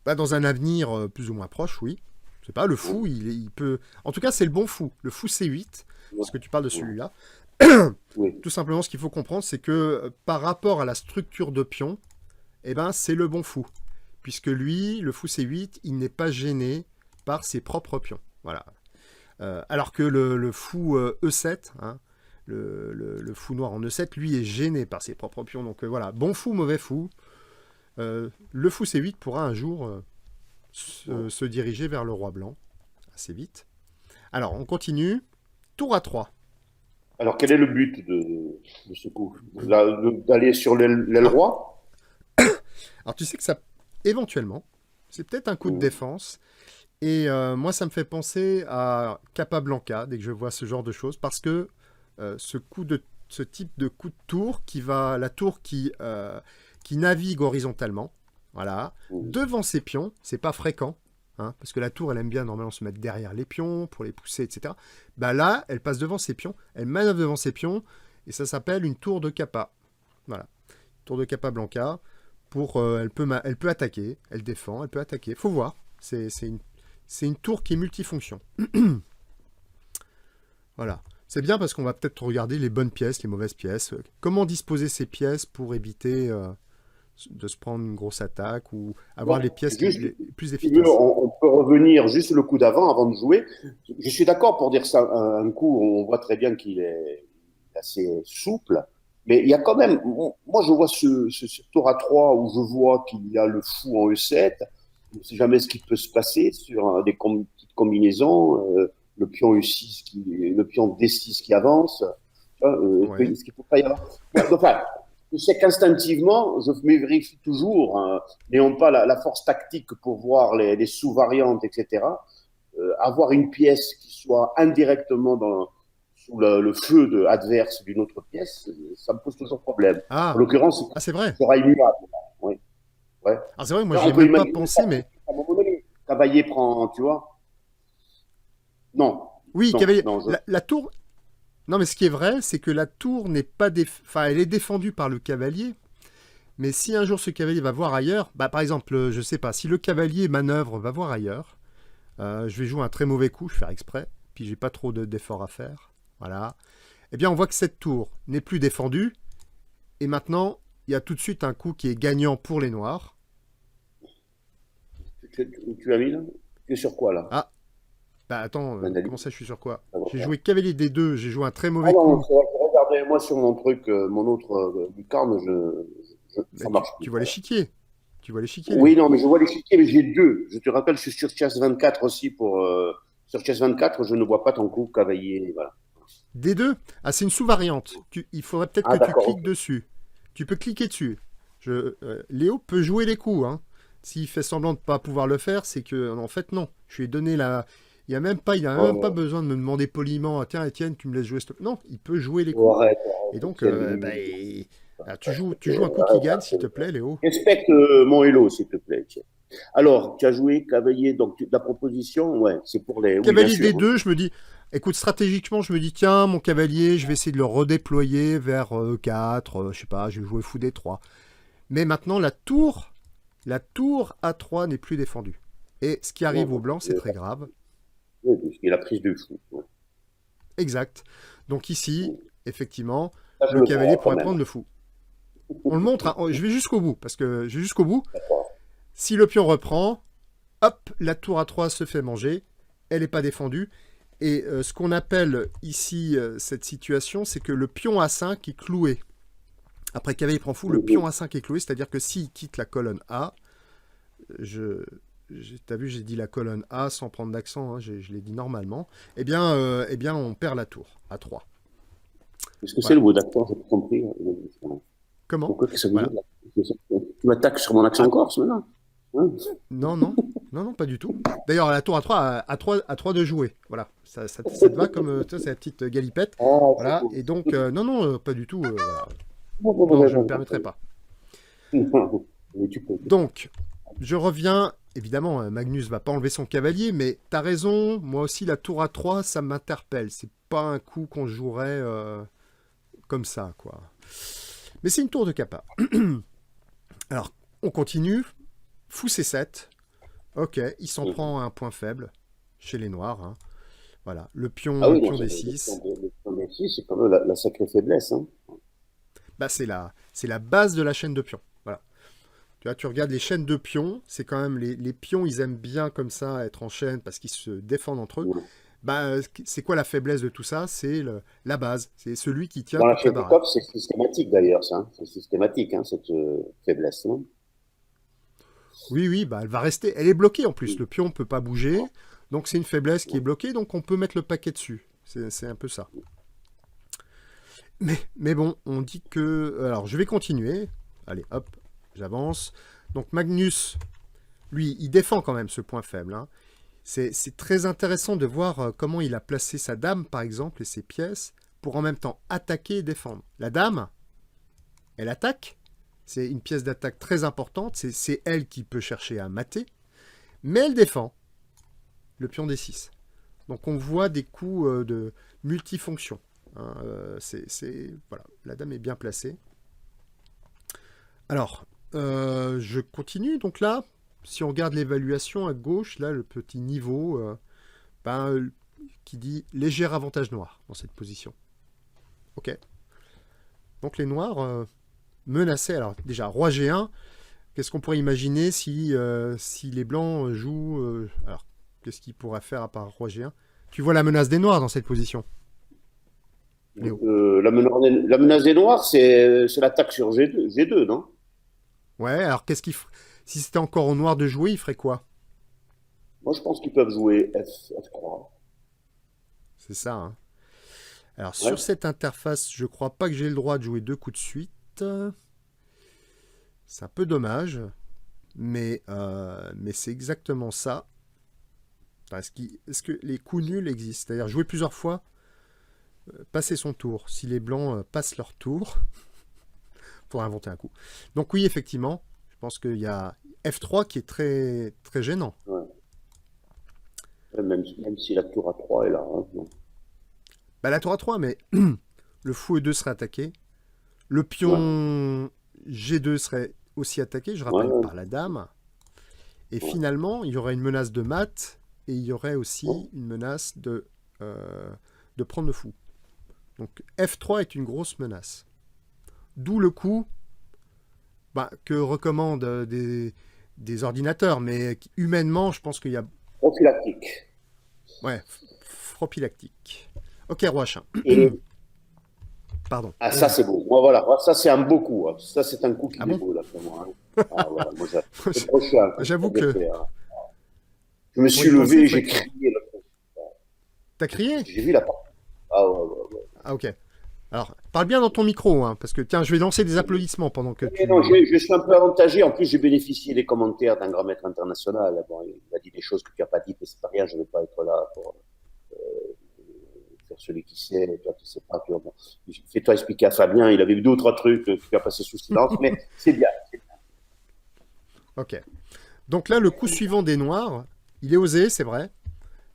Dans un avenir plus ou moins proche, oui. Je sais pas, le fou, il peut... En tout cas, c'est le bon fou. Le fou C8, parce que tu parles de celui-là. Oui. Tout simplement, ce qu'il faut comprendre, c'est que par rapport à la structure de pion, c'est le bon fou. Puisque lui, le fou C8, il n'est pas gêné par ses propres pions. Voilà. Alors que le fou E7, hein, le fou noir en E7, lui est gêné par ses propres pions. Donc voilà, bon fou, mauvais fou. Le fou C8 pourra un jour se diriger vers le roi blanc, assez vite. Alors, on continue. Tour à 3. Alors, quel est le but de ce coup? D'aller sur l'aile roi? Alors, tu sais que ça, éventuellement, c'est peut-être un coup de défense. Et moi, ça me fait penser à Capablanca, dès que je vois ce genre de choses, parce que ce type de coup de tour, la tour qui navigue horizontalement, voilà, devant ses pions, c'est pas fréquent, hein, parce que la tour, elle aime bien normalement se mettre derrière les pions pour les pousser, etc. Là, elle passe devant ses pions, elle manœuvre devant ses pions, et ça s'appelle une tour de Capa. Voilà, tour de Capablanca. Elle peut attaquer, elle défend, elle peut attaquer. Faut voir. C'est une tour qui est multifonction. Voilà. C'est bien parce qu'on va peut-être regarder les bonnes pièces, les mauvaises pièces. Comment disposer ces pièces pour éviter de se prendre une grosse attaque ou avoir les pièces les plus efficaces. On peut revenir juste le coup d'avant, avant de jouer. Je suis d'accord pour dire ça. Un coup, on voit très bien qu'il est assez souple. Mais il y a quand même, moi je vois ce tour à 3 où je vois qu'il y a le fou en E7. On ne sait jamais ce qui peut se passer sur petites combinaisons. Le pion E6, le pion D6 qui avance. Ouais. Est-ce qu'il ne faut pas y avoir. Enfin, je sais qu'instinctivement, je me vérifie toujours, hein, n'ayant pas la force tactique pour voir les sous-variantes, etc. Avoir une pièce qui soit indirectement sous le feu adverse d'une autre pièce, ça me pose toujours problème. En Ah, l'occurrence, ah c'est vrai. ça sera immuable. Oui, ouais. Ah, c'est vrai, moi, Là, j'y on ai peut même pas imaginer ça. pensé, mais À un moment donné, Cavalier prend, tu vois. Non, oui, non, cavalier. non. La tour. Non, mais ce qui est vrai, c'est que la tour n'est pas enfin, elle est défendue par le cavalier. Mais si un jour ce cavalier va voir ailleurs, bah, par exemple, je sais pas, si le cavalier manœuvre va voir ailleurs, je vais jouer un très mauvais coup, je vais faire exprès, puis j'ai pas trop d'efforts à faire. Voilà. Eh bien, on voit que cette tour n'est plus défendue, et maintenant, il y a tout de suite un coup qui est gagnant pour les noirs. Tu as mis là. Tu es sur quoi là? Ah, bah attends, Mandali. comment ça, je suis sur quoi? Ah, J'ai bon. joué cavalier D2, j'ai joué un très Ah mauvais non, coup. c'est vrai que regardez, moi sur mon truc, mon autre lucarne, Mais ça marche tu plus. vois l'échiquier. Tu vois l'échiquier, Oui, Léo. non, mais je vois l'échiquier, mais j'ai deux. Je te rappelle, je suis sur Chess 24 aussi pour. Sur Chess 24, je ne vois pas ton coup cavalier. Voilà. D2, ah, c'est une sous-variante. Il faudrait peut-être que Ah, tu d'accord, cliques ok. dessus. Tu peux cliquer dessus. Léo peut jouer les coups. Hein. S'il fait semblant de ne pas pouvoir le faire, c'est que, en fait, non. Je lui ai donné la. Il a même pas Ouais, besoin de me demander poliment, ah, tiens, Étienne, tu me laisses jouer. Non, il peut jouer les coups. arrête, Et arrête, donc, Étienne. tu joues un coup qui gagne, s'il te plaît, Léo. Respecte mon hello, s'il te plaît. Tiens. Alors, tu as joué cavalier, donc la proposition, ouais, c'est pour les. Oui, bien Cavalier sûr. Hein. D2, je me dis, écoute, stratégiquement, je me dis, tiens, mon cavalier, je vais essayer de le redéployer vers 4, je sais pas, je vais jouer fou D3. Mais maintenant, la tour A3 n'est plus défendue. Et ce qui arrive au Non, blanc, c'est très grave. oui, puisqu'il a prise de fou. Ouais. Exact. Donc ici, effectivement, Ça, je le le cavalier vois quand pourrait même. prendre le fou. On le montre, hein. Je vais jusqu'au bout, parce que je vais jusqu'au bout. D'accord. Si le pion reprend, hop, la tour A3 se fait manger. Elle n'est pas défendue. Et ce qu'on appelle ici cette situation, c'est que le pion A5 est cloué. Après cavalier prend fou, le pion A5 est cloué, c'est-à-dire que s'il quitte la colonne A, t'as vu, j'ai dit la colonne A sans prendre d'accent, hein, je l'ai dit normalement, eh bien, on perd la tour A3. Qu'est-ce que c'est le Voilà. mot d'accent? J'ai pas compris. Comment? Pourquoi que ça veut dire? Voilà. Tu m'attaques sur mon accent A- corse maintenant? Hein. non, non, non, non, pas du tout. D'ailleurs, la tour A3 a 3 de jouer. Voilà. Ça te va comme c'est la petite galipette. Ah, c'est Voilà. cool. Et donc, non, non, pas du tout. Voilà. Non, je ne me permettrai pas. Mais tu peux. Donc, je reviens. Évidemment, Magnus va pas enlever son cavalier, mais t'as raison. Moi aussi, la tour A3, ça m'interpelle. C'est pas un coup qu'on jouerait comme ça, quoi. Mais c'est une tour de capa. Alors, on continue. Fou C7. Ok, il s'en prend à un point faible chez les noirs. Hein. Voilà, Ah le oui, non, pion c'est D6. le pion D6, c'est quand même la sacrée faiblesse. Hein. Bah, c'est la base de la chaîne de pions. Voilà. Tu vois, tu regardes les chaînes de pions, c'est quand même les pions, ils aiment bien comme ça être en chaîne parce qu'ils se défendent entre eux. Ouais. Bah, c'est quoi la faiblesse de tout ça? C'est la base. C'est celui qui tient Dans la toute la chaîne de top, baraque. c'est systématique d'ailleurs, ça. Hein. C'est systématique, hein, cette faiblesse. Non. Oui, oui, bah, elle va rester. Elle est bloquée en plus. Le pion ne peut pas bouger. Donc c'est une faiblesse qui est bloquée. Donc on peut mettre le paquet dessus. C'est un peu ça. Mais bon, on dit que... Alors, je vais continuer. Allez, hop, j'avance. Donc Magnus, lui, il défend quand même ce point faible. Hein. C'est très intéressant de voir comment il a placé sa dame, par exemple, et ses pièces, pour en même temps attaquer et défendre. La dame, elle attaque. C'est une pièce d'attaque très importante. C'est elle qui peut chercher à mater. Mais elle défend le pion D6. Donc on voit des coups de multifonction. Hein, voilà, la dame est bien placée. Alors, je continue. Donc là, si on regarde l'évaluation à gauche, là, le petit niveau qui dit léger avantage noir dans cette position. Ok. Donc les noirs menacés. Alors déjà, roi G1, qu'est-ce qu'on pourrait imaginer si les blancs jouent... alors, qu'est-ce qu'ils pourraient faire à part roi G1? Tu vois la menace des noirs dans cette position? Léo. La menace des Noirs, c'est l'attaque sur G2, non? Ouais, alors si c'était encore au noir de jouer, il ferait quoi? Moi, je pense qu'ils peuvent jouer F3. C'est ça, hein. Alors, sur Ouais. cette interface, je crois pas que j'ai le droit de jouer 2 coups de suite. C'est un peu dommage, mais c'est exactement ça. Enfin, est-ce que les coups nuls existent? C'est-à-dire jouer plusieurs fois, passer son tour. Si les blancs passent leur tour, pour inventer un coup. Donc oui, effectivement, je pense qu'il y a F3 qui est très, très gênant. Ouais. Ouais, même si la tour à 3 est là. Hein, non. Bah, la tour à 3, mais le fou E2 serait attaqué. Le Ouais. pion G2 serait aussi attaqué, je Ouais, rappelle, ouais, par la dame. Et ouais. finalement, il y aurait une menace de mat et il y aurait Ouais. aussi une menace de prendre le fou. Donc F3 est une grosse menace. D'où le coup que recommandent des ordinateurs, mais humainement, je pense qu'il y a... Prophylactique. Ouais, prophylactique. Ok, roi H1. Et Pardon, ah, ça, vas-y. c'est beau. Moi, voilà. Moi, ça, c'est un beau coup. Hein. Ça, c'est un coup qui Ah est bon? beau, là, pour moi. Hein. Ah, voilà. Moi, le prochain, coup que J'avoue j'avais que fait. Hein. Je me pour suis y penser, levé il et faut j'ai être fort. crié. Là, T'as parce crié? que j'ai vu la partie. Ah, ouais, ouais, ouais. Ah ok. Alors, parle bien dans ton micro, hein, parce que tiens, je vais lancer des applaudissements pendant que Mais non, tu... je suis un peu avantagé. En plus, j'ai bénéficié des commentaires d'un grand maître international. Bon, il a dit des choses que tu n'as pas dites, mais c'est pas rien. Je ne vais pas être là pour faire celui qui sait, toi qui sais pas. Tu vois, bon. Fais-toi expliquer à Fabien. Il avait vu 2 ou 3 trucs que tu as passé sous silence, mais c'est bien. Ok. Donc là, le coup suivant des noirs, il est osé, c'est vrai.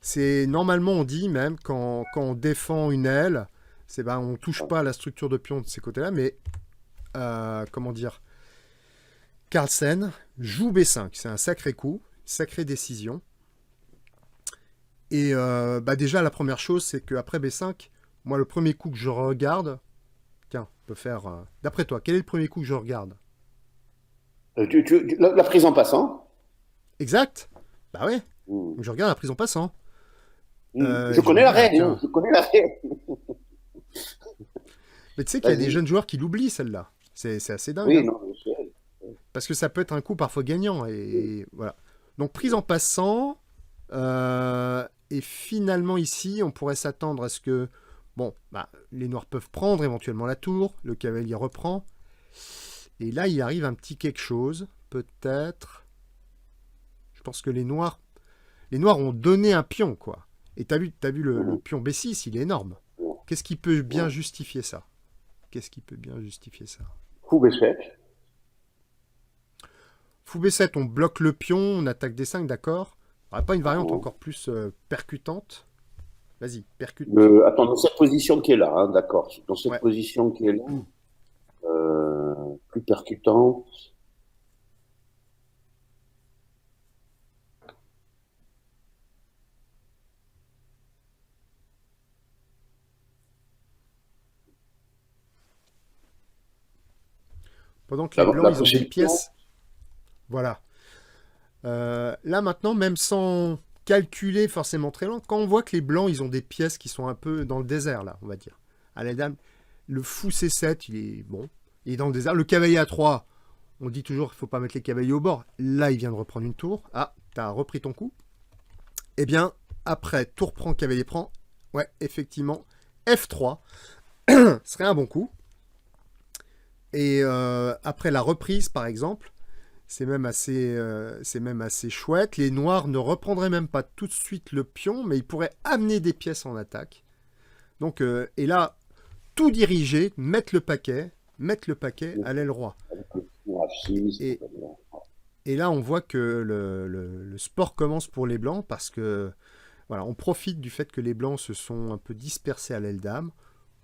C'est normalement, on dit même, quand on défend une aile, on touche pas à la structure de pion de ces côtés-là, mais comment dire, Carlsen joue B5. C'est un sacré coup, sacrée décision. Et déjà, la première chose, c'est qu'après B5, moi, le premier coup que je regarde, tiens, on peut faire... d'après toi, quel est le premier coup que je regarde? La prise en passant. Exact. Bah ouais. Hmm. Donc je regarde la prise en passant. Je Je me connais la dis, ah règle. Hein, tiens. je connais la règle. Mais tu sais qu'il y a des Vas-y. jeunes joueurs qui l'oublient, celle-là. C'est assez dingue, Oui, hein. non, je sais. Parce que ça peut être un coup parfois gagnant. Et voilà. Donc prise en passant. Et finalement ici, on pourrait s'attendre à ce que... Bon, les noirs peuvent prendre éventuellement la tour. Le cavalier reprend. Et là, il arrive un petit quelque chose. Peut-être... Je pense que les noirs ont donné un pion, quoi. Et t'as vu le pion B6, il est énorme. Qu'est-ce qui peut bien justifier ça? Qu'est-ce qui peut bien justifier ça? Fou B7. Fou B7, on bloque le pion, on attaque D5, d'accord. Il n'y aurait pas une variante encore plus percutante? Vas-y, percute. Attends, dans cette position qui est là, hein, d'accord. Dans cette Ouais. position qui est là, plus percutant. Pendant que les blancs, La ils ont des position. pièces. Voilà. Là maintenant, même sans calculer forcément très lent, quand on voit que les blancs, ils ont des pièces qui sont un peu dans le désert, là, on va dire. À la dame, le fou C7, il est bon. Il est dans le désert. Le cavalier A3, on dit toujours qu'il ne faut pas mettre les cavaliers au bord. Là, il vient de reprendre une tour. Ah, t'as repris ton coup. Eh bien, après, tour prend, cavalier prend. Ouais, effectivement, F3 serait un bon coup. Et après la reprise, par exemple, c'est même assez chouette. Les noirs ne reprendraient même pas tout de suite le pion, mais ils pourraient amener des pièces en attaque. Donc, et là, tout diriger, mettre le paquet à l'aile roi. Et, et là, on voit que le sport commence pour les blancs parce que voilà, on profite du fait que les blancs se sont un peu dispersés à l'aile dame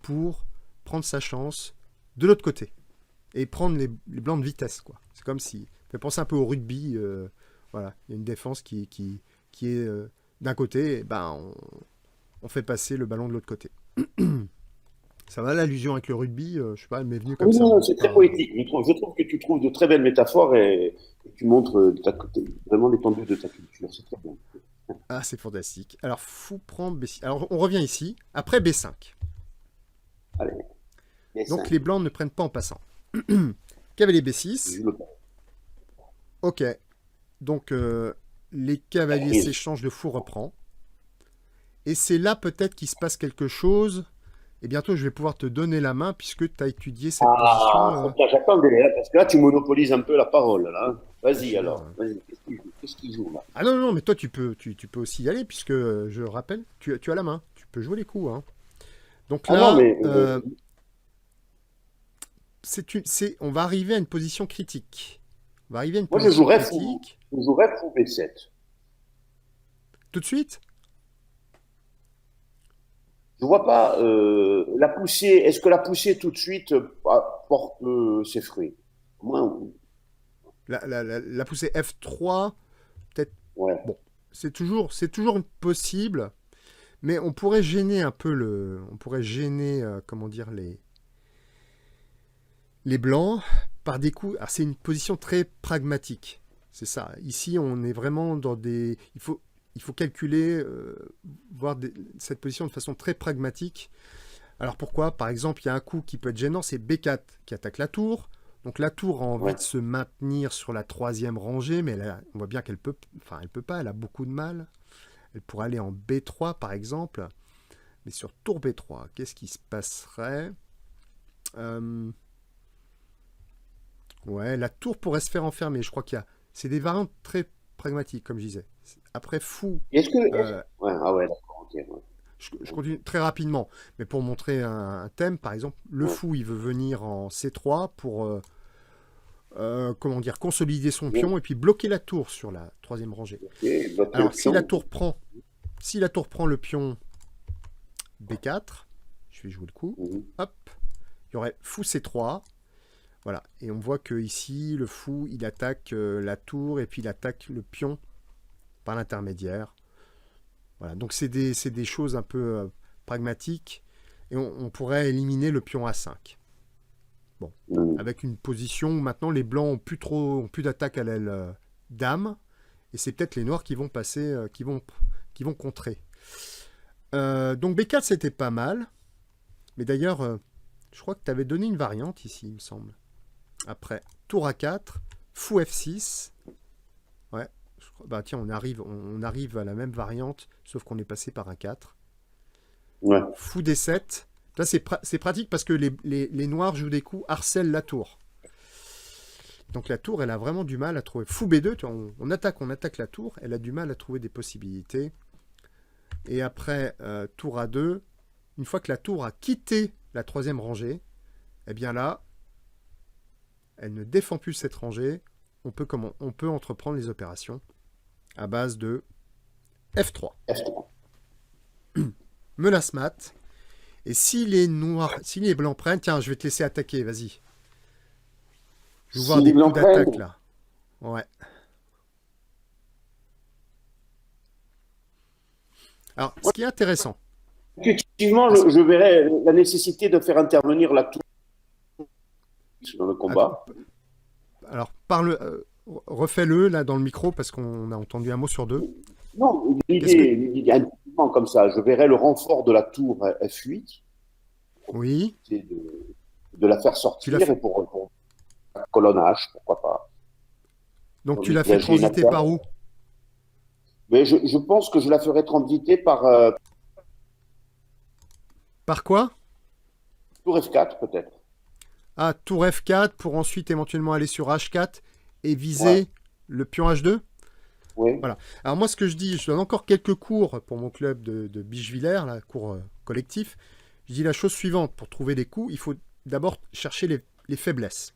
pour prendre sa chance de l'autre côté et prendre les blancs de vitesse, quoi. C'est comme si, ça fait penser un peu au rugby. Voilà, il y a une défense qui est d'un côté, et on fait passer le ballon de l'autre côté. Ça va l'allusion avec le rugby, je sais pas, elle m'est venue comme Oui, ça. non, c'est très poétique. Je trouve que tu trouves de très belles métaphores et tu montres vraiment l'étendue de ta culture. C'est très bien. Ah, c'est fantastique. Alors, fou prend B6. Alors, on revient ici. Après B5. Allez, dessin. Donc les blancs ne prennent pas en passant. Cavalier B6. Je le Ok. Donc les cavaliers prise. s'échangent, le fou reprend. Et c'est là peut-être qu'il se passe quelque chose. Et bientôt je vais pouvoir te donner la main puisque tu as étudié cette Ah, position. j'attendais, hein, parce que là, tu monopolises un peu la parole, là. Bien Vas-y, sûr. alors. Vas-y, qu'est-ce qu'il joue, là? Ah non, non, mais toi tu peux aussi y aller puisque je rappelle, tu as la main. Tu peux jouer les coups, hein. Donc Ah non, là, mais on va arriver à une position critique. On va arriver à une moi, je position jouerais fou. critique. Je jouerais fou B7. Tout de suite. Je vois pas la poussée. Est-ce que la poussée tout de suite porte ses fruits? Moi, La poussée F3, peut-être. ouais. Bon, c'est toujours possible, mais on pourrait gêner un peu on pourrait gêner, comment dire, les blancs par des coups. Alors c'est une position très pragmatique. C'est ça. Ici, on est vraiment dans des. Il faut calculer, voir cette position de façon très pragmatique. Alors pourquoi? Par exemple, il y a un coup qui peut être gênant, c'est B4 qui attaque la tour. Donc la tour a envie Ouais. de se maintenir sur la troisième rangée, mais on voit bien qu'elle peut, enfin elle peut pas, elle a beaucoup de mal. Elle pourrait aller en B3 par exemple, mais sur tour B3, qu'est-ce qui se passerait? Euh, Ouais, la tour pourrait se faire enfermer. Je crois c'est des variantes très pragmatiques, comme je disais. Après fou, Est-ce que. euh, Ouais, ah ouais, d'accord, ok. Ouais. je continue très rapidement, mais pour montrer un thème, par exemple, le Ouais. fou, il veut venir en C3 pour comment dire, consolider son Bien, pion et puis bloquer la tour sur la troisième rangée. ok, bloquer le Alors, pion. si la tour prend le pion B4, je vais jouer le coup, Mhm. hop, il y aurait fou C3, voilà, et on voit que ici, le fou, il attaque la tour et puis il attaque le pion par l'intermédiaire. Voilà, donc c'est des choses un peu pragmatiques et on pourrait éliminer le pion A5. Bon, Mhm. avec une position où maintenant les blancs ont plus d'attaque à l'aile dame et c'est peut-être les noirs qui vont passer, qui vont contrer. Donc B4 c'était pas mal, mais d'ailleurs je crois que tu avais donné une variante ici, il me semble. Après tour A4, fou F6. Ouais, bah tiens, on arrive à la même variante, sauf qu'on est passé par un 4. Ouais. Fou D7. Là, c'est pratique parce que les noirs jouent des coups, harcèlent la tour. Donc la tour, elle a vraiment du mal à trouver. Fou B2, tu vois, on attaque la tour, elle a du mal à trouver des possibilités. Et après, tour A2, une fois que la tour a quitté la troisième rangée, eh bien là, elle ne défend plus cette rangée. On peut entreprendre les opérations à base de F3. F3. Menace mat. Et si les blancs prennent, tiens, je vais te laisser attaquer, vas-y. Je vais voir Si les des coups blancs d'attaque prennent, là. Ouais. Alors, ce qui est intéressant, effectivement, parce que je verrais la nécessité de faire intervenir la tour dans le combat. alors parle, refais-le là dans le micro parce qu'on a entendu un mot sur deux. Non, Qu'est-ce que l'idée, intuitivement comme ça, je verrais le renfort de la tour F8, Oui, c'est de la faire tu l'as sortir fait. et pour la colonne H, pourquoi pas. Donc tu Tandis l'as que fait là, j'ai une transiter attaque. par où? Mais je pense que je la ferai transiter par Par quoi? tour F4, peut-être. Ah, tour F4 pour ensuite éventuellement aller sur H4 et Ouais, viser le pion H2. oui. Voilà. Alors moi, ce que je dis, je donne encore quelques cours pour mon club de Bichevillers, là, cours collectif. Je dis la chose suivante, pour trouver des coups, il faut d'abord chercher les faiblesses.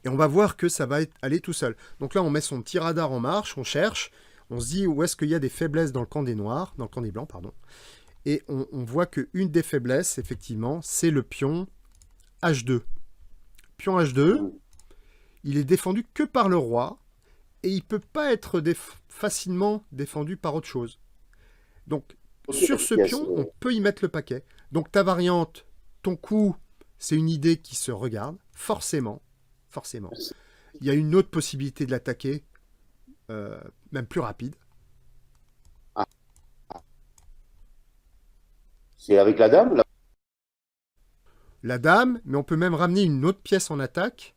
Et on va voir que ça va aller tout seul. Donc là, on met son petit radar en marche, on cherche, on se dit où est-ce qu'il y a des faiblesses dans le camp des noirs, dans le camp des blancs, pardon. Et on voit qu'une des faiblesses, effectivement, c'est le pion H2. Pion H2, Mhm. il est défendu que par le roi, et il ne peut pas être facilement défendu par autre chose. Donc, Ok, sur ce yes, pion, on peut y mettre le paquet. Donc, ta variante, ton coup, c'est une idée qui se regarde, forcément. Forcément. Il y a une autre possibilité de l'attaquer, même plus rapide. c'est avec la dame, là. la dame, mais on peut même ramener une autre pièce en attaque.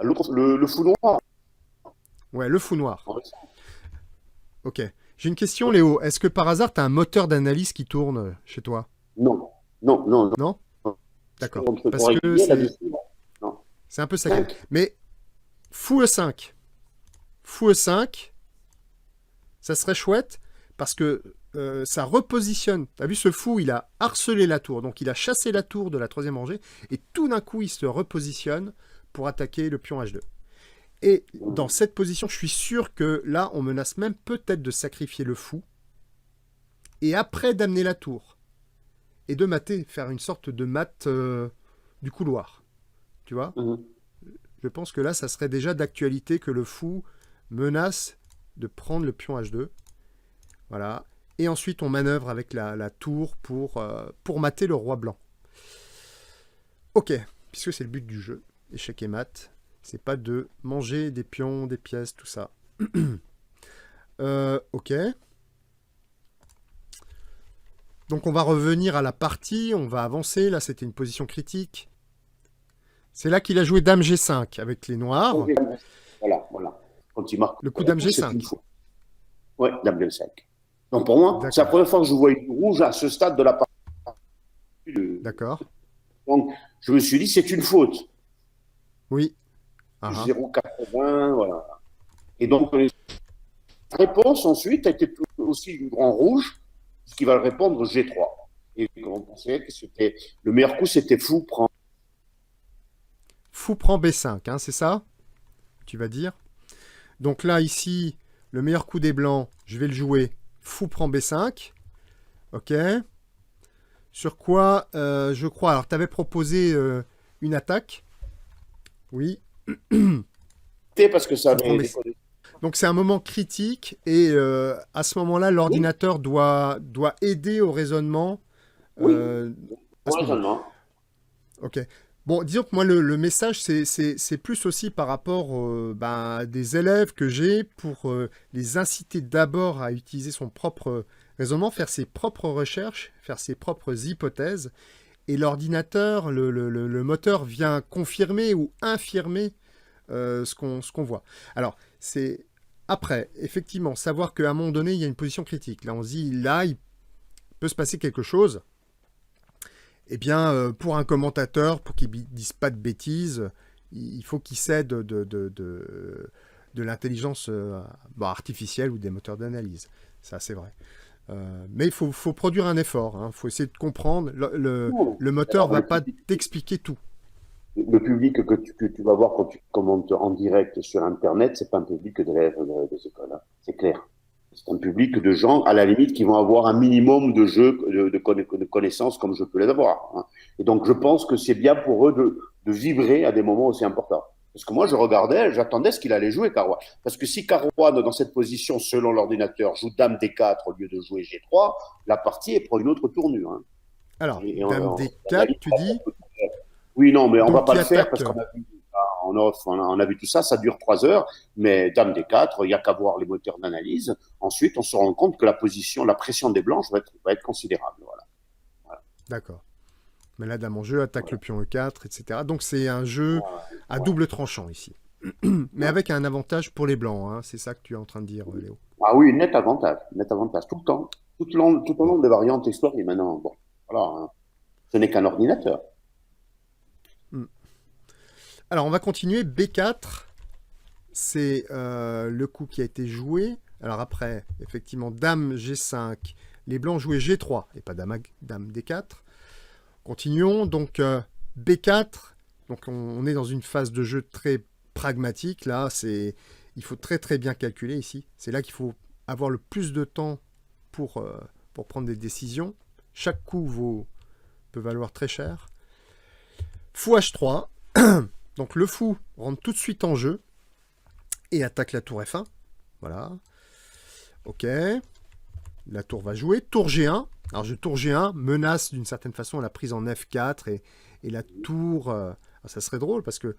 Le fou noir. Ouais, le fou noir. Ok. J'ai une question, Léo. Est-ce que par hasard, tu as un moteur d'analyse qui tourne chez toi? Non, non, non, non. Non? D'accord. Contre Parce que régulier là-dessus. Non. c'est un peu sacré. 5. Mais fou E5. Fou E5, ça serait chouette parce que ça repositionne. Tu as vu, ce fou, il a harcelé la tour. Donc, il a chassé la tour de la troisième rangée. Et tout d'un coup, il se repositionne pour attaquer le pion H2. Et dans cette position, je suis sûr que là, on menace même peut-être de sacrifier le fou. Et après, d'amener la tour. Et de mater, faire une sorte de mat du couloir. Tu vois? Je pense que là, ça serait déjà d'actualité que le fou menace de prendre le pion H2. Voilà. Et ensuite, on manœuvre avec la tour pour mater le roi blanc. Ok, puisque c'est le but du jeu. Échec et mat. C'est pas de manger des pions, des pièces, tout ça. Ok. Donc on va revenir à la partie, on va avancer. Là, c'était une position critique. C'est là qu'il a joué Dame G5 avec les noirs. Voilà, voilà. Quand il marque le coup Dame G5. Oui, Dame G5. Donc pour moi, c'est la première fois que je vois une rouge à ce stade de la partie. D'accord. Donc je me suis dit, c'est une faute. Oui. 0,80, voilà. Et donc, la réponse ensuite a été aussi en rouge, ce qui va répondre G3. Et on pensait que c'était le meilleur coup, c'était fou prend. Fou prend B5, hein, c'est ça? Tu vas dire. Donc là, ici, le meilleur coup des blancs, je vais le jouer. Fou prend B5. Ok. Sur quoi, je crois. Alors, tu avais proposé une attaque. Oui. Parce que ça avait... Donc c'est un moment critique et à ce moment-là, l'ordinateur doit aider au raisonnement. Au raisonnement. Ok. Bon, disons que moi, le message, c'est plus aussi par rapport à des élèves que j'ai pour les inciter d'abord à utiliser son propre raisonnement, faire ses propres recherches, faire ses propres hypothèses. Et l'ordinateur, le moteur vient confirmer ou infirmer ce qu'on voit. Alors, c'est après, effectivement, savoir qu'à un moment donné, il y a une position critique. Là, on se dit, là, il peut se passer quelque chose. Eh bien, pour un commentateur, pour qu'il ne dise pas de bêtises, il faut qu'il cède de l'intelligence artificielle ou des moteurs d'analyse. Ça, c'est vrai. Mais il faut produire un effort. Il faut essayer de comprendre. Le moteur ne va pas t'expliquer tout. Le public que tu vas voir quand tu commentes en direct sur Internet, c'est pas un public d'élèves des écoles. Hein. C'est clair. C'est un public de gens, à la limite, qui vont avoir un minimum de jeux, de connaissances comme je peux les avoir. Hein. Et donc, je pense que c'est bien pour eux de vibrer à des moments aussi importants. Parce que moi, je regardais, j'attendais ce qu'il allait jouer, Carouane. Parce que si Carouane, dans cette position, selon l'ordinateur, joue Dame D4 au lieu de jouer G3, la partie prend une autre tournure. Hein. Alors, Dame D4, tu dis? Oui, non, mais on ne va pas le faire parce qu'on a vu on a vu tout ça, ça dure 3 heures, mais Dame D4, il n'y a qu'à voir les moteurs d'analyse. Ensuite, on se rend compte que la pression des blanches va être considérable. Voilà. D'accord. Mais là, Dame en jeu, attaque le pion E4, etc. Donc, c'est un jeu à double tranchant ici. Mais avec un avantage pour les blancs, hein. C'est ça que tu es en train de dire, Léo. Ah oui, net avantage, tout le temps. Tout au long des variantes explorées maintenant. Bon, voilà, hein. Ce n'est qu'un ordinateur. Alors, on va continuer. B4, c'est le coup qui a été joué. Alors après, effectivement, Dame G5. Les blancs jouaient G3 et pas Dame D4. Continuons. Donc, B4. Donc, on est dans une phase de jeu très pragmatique. Là, il faut très très bien calculer ici. C'est là qu'il faut avoir le plus de temps pour prendre des décisions. Chaque coup peut valoir très cher. Fou H3. Donc le fou rentre tout de suite en jeu et attaque la tour F1. Voilà. Ok. La tour va jouer. Tour G1. Alors tour G1 menace d'une certaine façon la prise en F4 et la tour... ça serait drôle parce que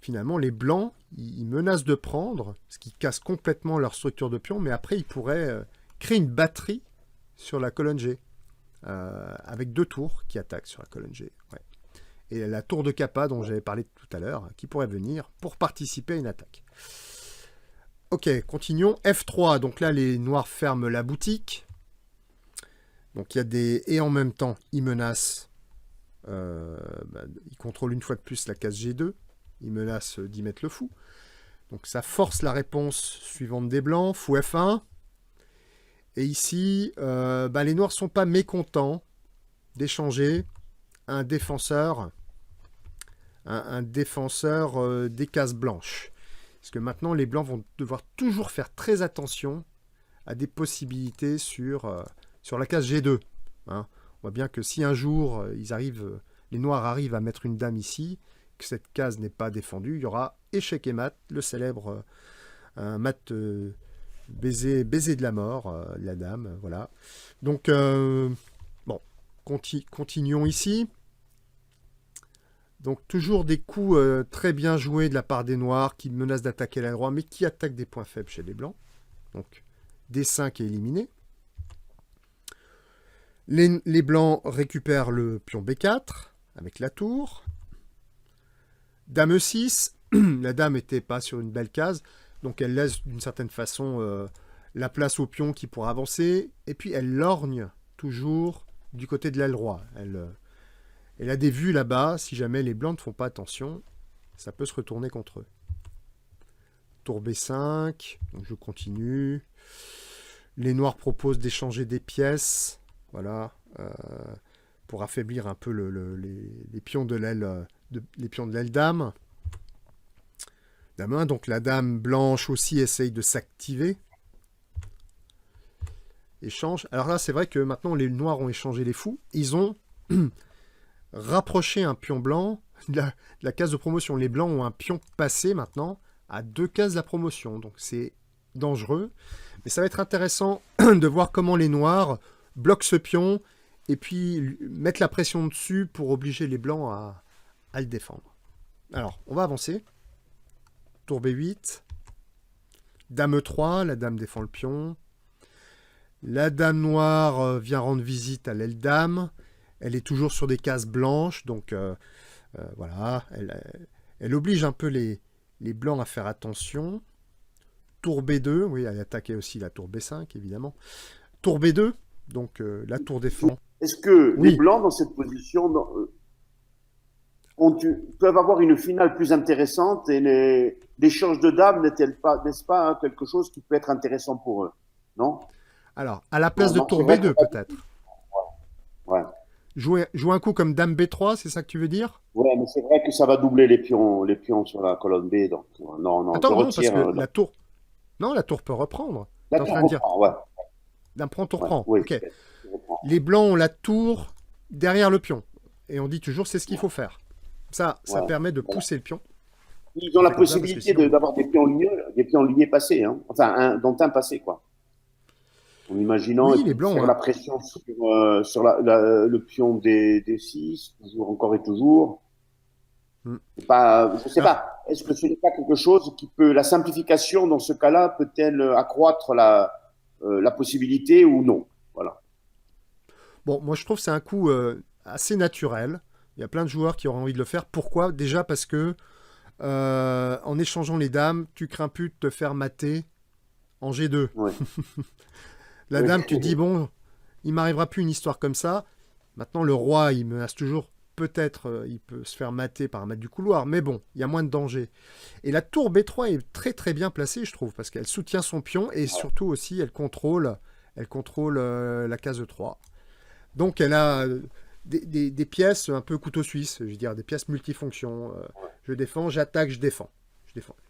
finalement les blancs, ils menacent de prendre, ce qui casse complètement leur structure de pion, mais après ils pourraient créer une batterie sur la colonne G avec 2 tours qui attaquent sur la colonne G. Ouais. Et la tour de Kappa, dont j'avais parlé tout à l'heure, qui pourrait venir pour participer à une attaque. Ok, continuons. F3, donc là, les noirs ferment la boutique. Donc il y a des... Et en même temps, ils menacent... ils contrôlent une fois de plus la case G2. Ils menacent d'y mettre le fou. Donc ça force la réponse suivante des blancs. Fou F1. Et ici, les noirs ne sont pas mécontents d'échanger un défenseur des cases blanches. Parce que maintenant, les blancs vont devoir toujours faire très attention à des possibilités sur la case G2. Hein. On voit bien que si un jour, les noirs arrivent à mettre une dame ici, que cette case n'est pas défendue, il y aura échec et mat, le célèbre mat baiser de la mort, la dame. Voilà. Donc, continuons ici. Donc toujours des coups très bien joués de la part des noirs qui menacent d'attaquer la droite, mais qui attaquent des points faibles chez les blancs. Donc D5 est éliminé. Les blancs récupèrent le pion B4 avec la tour. Dame E6, la dame n'était pas sur une belle case, donc elle laisse d'une certaine façon la place au pion qui pourra avancer, et puis elle lorgne toujours du côté de l'aile droite. Elle a des vues là-bas, si jamais les blancs ne font pas attention, ça peut se retourner contre eux. Tour B5, donc je continue. Les noirs proposent d'échanger des pièces, voilà, pour affaiblir un peu les pions de l'aile dame. Dame 1, donc la dame blanche aussi essaye de s'activer. Échange. Alors là, c'est vrai que maintenant, les noirs ont échangé les fous. Ils ont... rapprocher un pion blanc de la case de promotion. Les blancs ont un pion passé maintenant à 2 cases de la promotion. Donc c'est dangereux. Mais ça va être intéressant de voir comment les noirs bloquent ce pion et puis mettre la pression dessus pour obliger les blancs à le défendre. Alors, on va avancer. Tour B8. Dame E3, la dame défend le pion. La dame noire vient rendre visite à l'aile dame. Elle est toujours sur des cases blanches, donc voilà, elle oblige un peu les blancs à faire attention. Tour B2, oui, elle attaquait aussi la tour B5, évidemment. Tour B2, donc la tour défend. Est-ce que les blancs, dans cette position, peuvent avoir une finale plus intéressante et l'échange de dames n'est-ce pas quelque chose qui peut être intéressant pour eux, non? Alors, à la place de tour B2, peut-être. Ouais. Jouer un coup comme dame B3, c'est ça que tu veux dire? Ouais, mais c'est vrai que ça va doubler les pions sur la colonne B, donc non, attends, je non, retire. Parce que la tour... Non, la tour peut reprendre. La tour reprend, ouais. D'un tour prend, oui, ok. Les blancs ont la tour derrière le pion. Et on dit toujours, c'est ce qu'il faut faire. Ça permet de pousser le pion. Ils ont la possibilité d'avoir des pions liés passés, hein. Enfin, dont un passé, quoi. En imaginant les blancs, faire la pression sur le pion des 6, toujours, encore et toujours. Je ne sais pas. Est-ce que ce n'est pas quelque chose qui peut... La simplification, dans ce cas-là, peut-elle accroître la possibilité ou non? Voilà. Bon, moi, je trouve que c'est un coup assez naturel. Il y a plein de joueurs qui auraient envie de le faire. Pourquoi? Déjà parce que en échangeant les dames, tu crains plus de te faire mater en G2. Ouais. La dame, tu dis, bon, il m'arrivera plus une histoire comme ça. Maintenant, le roi, il menace toujours. Peut-être, il peut se faire mater par un maître du couloir. Mais bon, il y a moins de danger. Et la tour B3 est très, très bien placée, je trouve, parce qu'elle soutient son pion et surtout aussi, elle contrôle la case 3. Donc, elle a des pièces un peu couteau suisse, je veux dire, des pièces multifonctions. Je défends, j'attaque, je défends.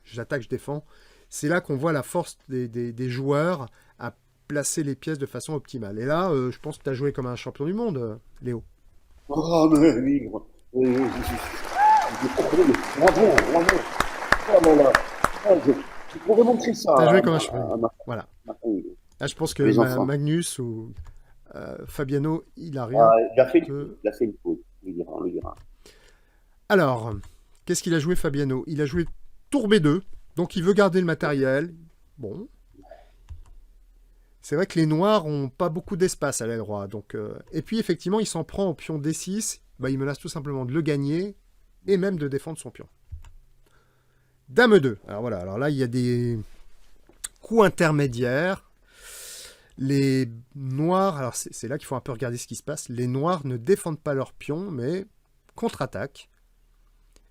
J'attaque, je défends. C'est là qu'on voit la force des joueurs à placer les pièces de façon optimale. Et là, je pense que tu as joué comme un champion du monde, Léo. Oh, mais oui. Bravo. Oh là là. Je pourrais montrer ça. Tu as joué comme un champion. Voilà. Là, je pense que Magnus ou Fabiano, il a rien. Il a fait une faute. On le dira. Alors, qu'est-ce qu'il a joué, Fabiano? Il a joué tour B2. Donc, il veut garder le matériel. Bon. C'est vrai que les noirs ont pas beaucoup d'espace à l'aile roi. Donc, et puis effectivement, il s'en prend au pion D6. Bah, il menace tout simplement de le gagner et même de défendre son pion. Dame 2. Alors voilà, alors là, il y a des coups intermédiaires. Les noirs, alors c'est là qu'il faut un peu regarder ce qui se passe. Les noirs ne défendent pas leur pion, mais contre-attaquent.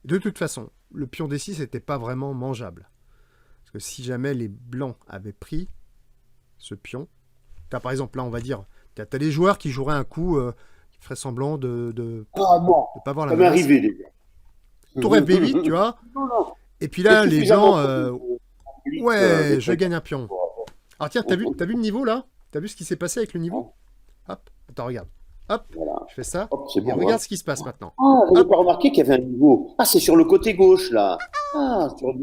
De toute façon, le pion D6 n'était pas vraiment mangeable. Parce que si jamais les blancs avaient pris ce pion, par exemple, là, on va dire, t'as les joueurs qui joueraient un coup qui ferait semblant de Ah bon, pas voir la ça m'est menace. arrivé déjà. Tour FB8, tu vois. Non, non. Et puis C'est là, les suffisamment blancs, public, ouais, les je trucs. gagne un pion. Alors tiens, t'as vu le niveau là? T'as vu ce qui s'est passé avec le niveau? Hop, attends, regarde. Hop, Voilà. je fais ça. Hop, c'est Et bon. regarde Hein. ce qui se passe maintenant. Ah, j'avais Hop, pas remarqué qu'il y avait un niveau. Ah, c'est sur le côté gauche, là. Ah, sur...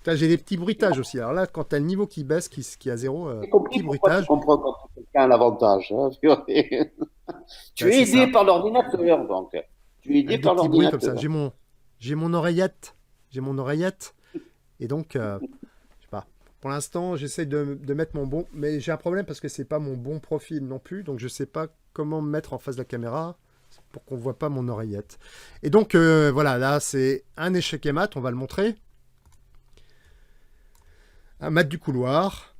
là, j'ai des petits bruitages aussi. Alors là, quand t'as le niveau qui baisse, qui est à zéro, J'ai compris petit pourquoi tu bruitage. comprends quand quelqu'un a l'avantage. Hein. Tu Bah, es c'est aidé ça. par l'ordinateur, donc. Tu es aidé Avec des par petits bruits comme ça. l'ordinateur. J'ai mon oreillette. J'ai mon oreillette. Et donc, je sais pas. Pour l'instant, j'essaie de mettre mon bon. Mais j'ai un problème parce que c'est pas mon bon profil non plus. Donc, je sais pas comment me mettre en face de la caméra pour qu'on voit pas mon oreillette. Et donc, voilà, là, c'est un échec et mat. On va le montrer. Un mat du couloir.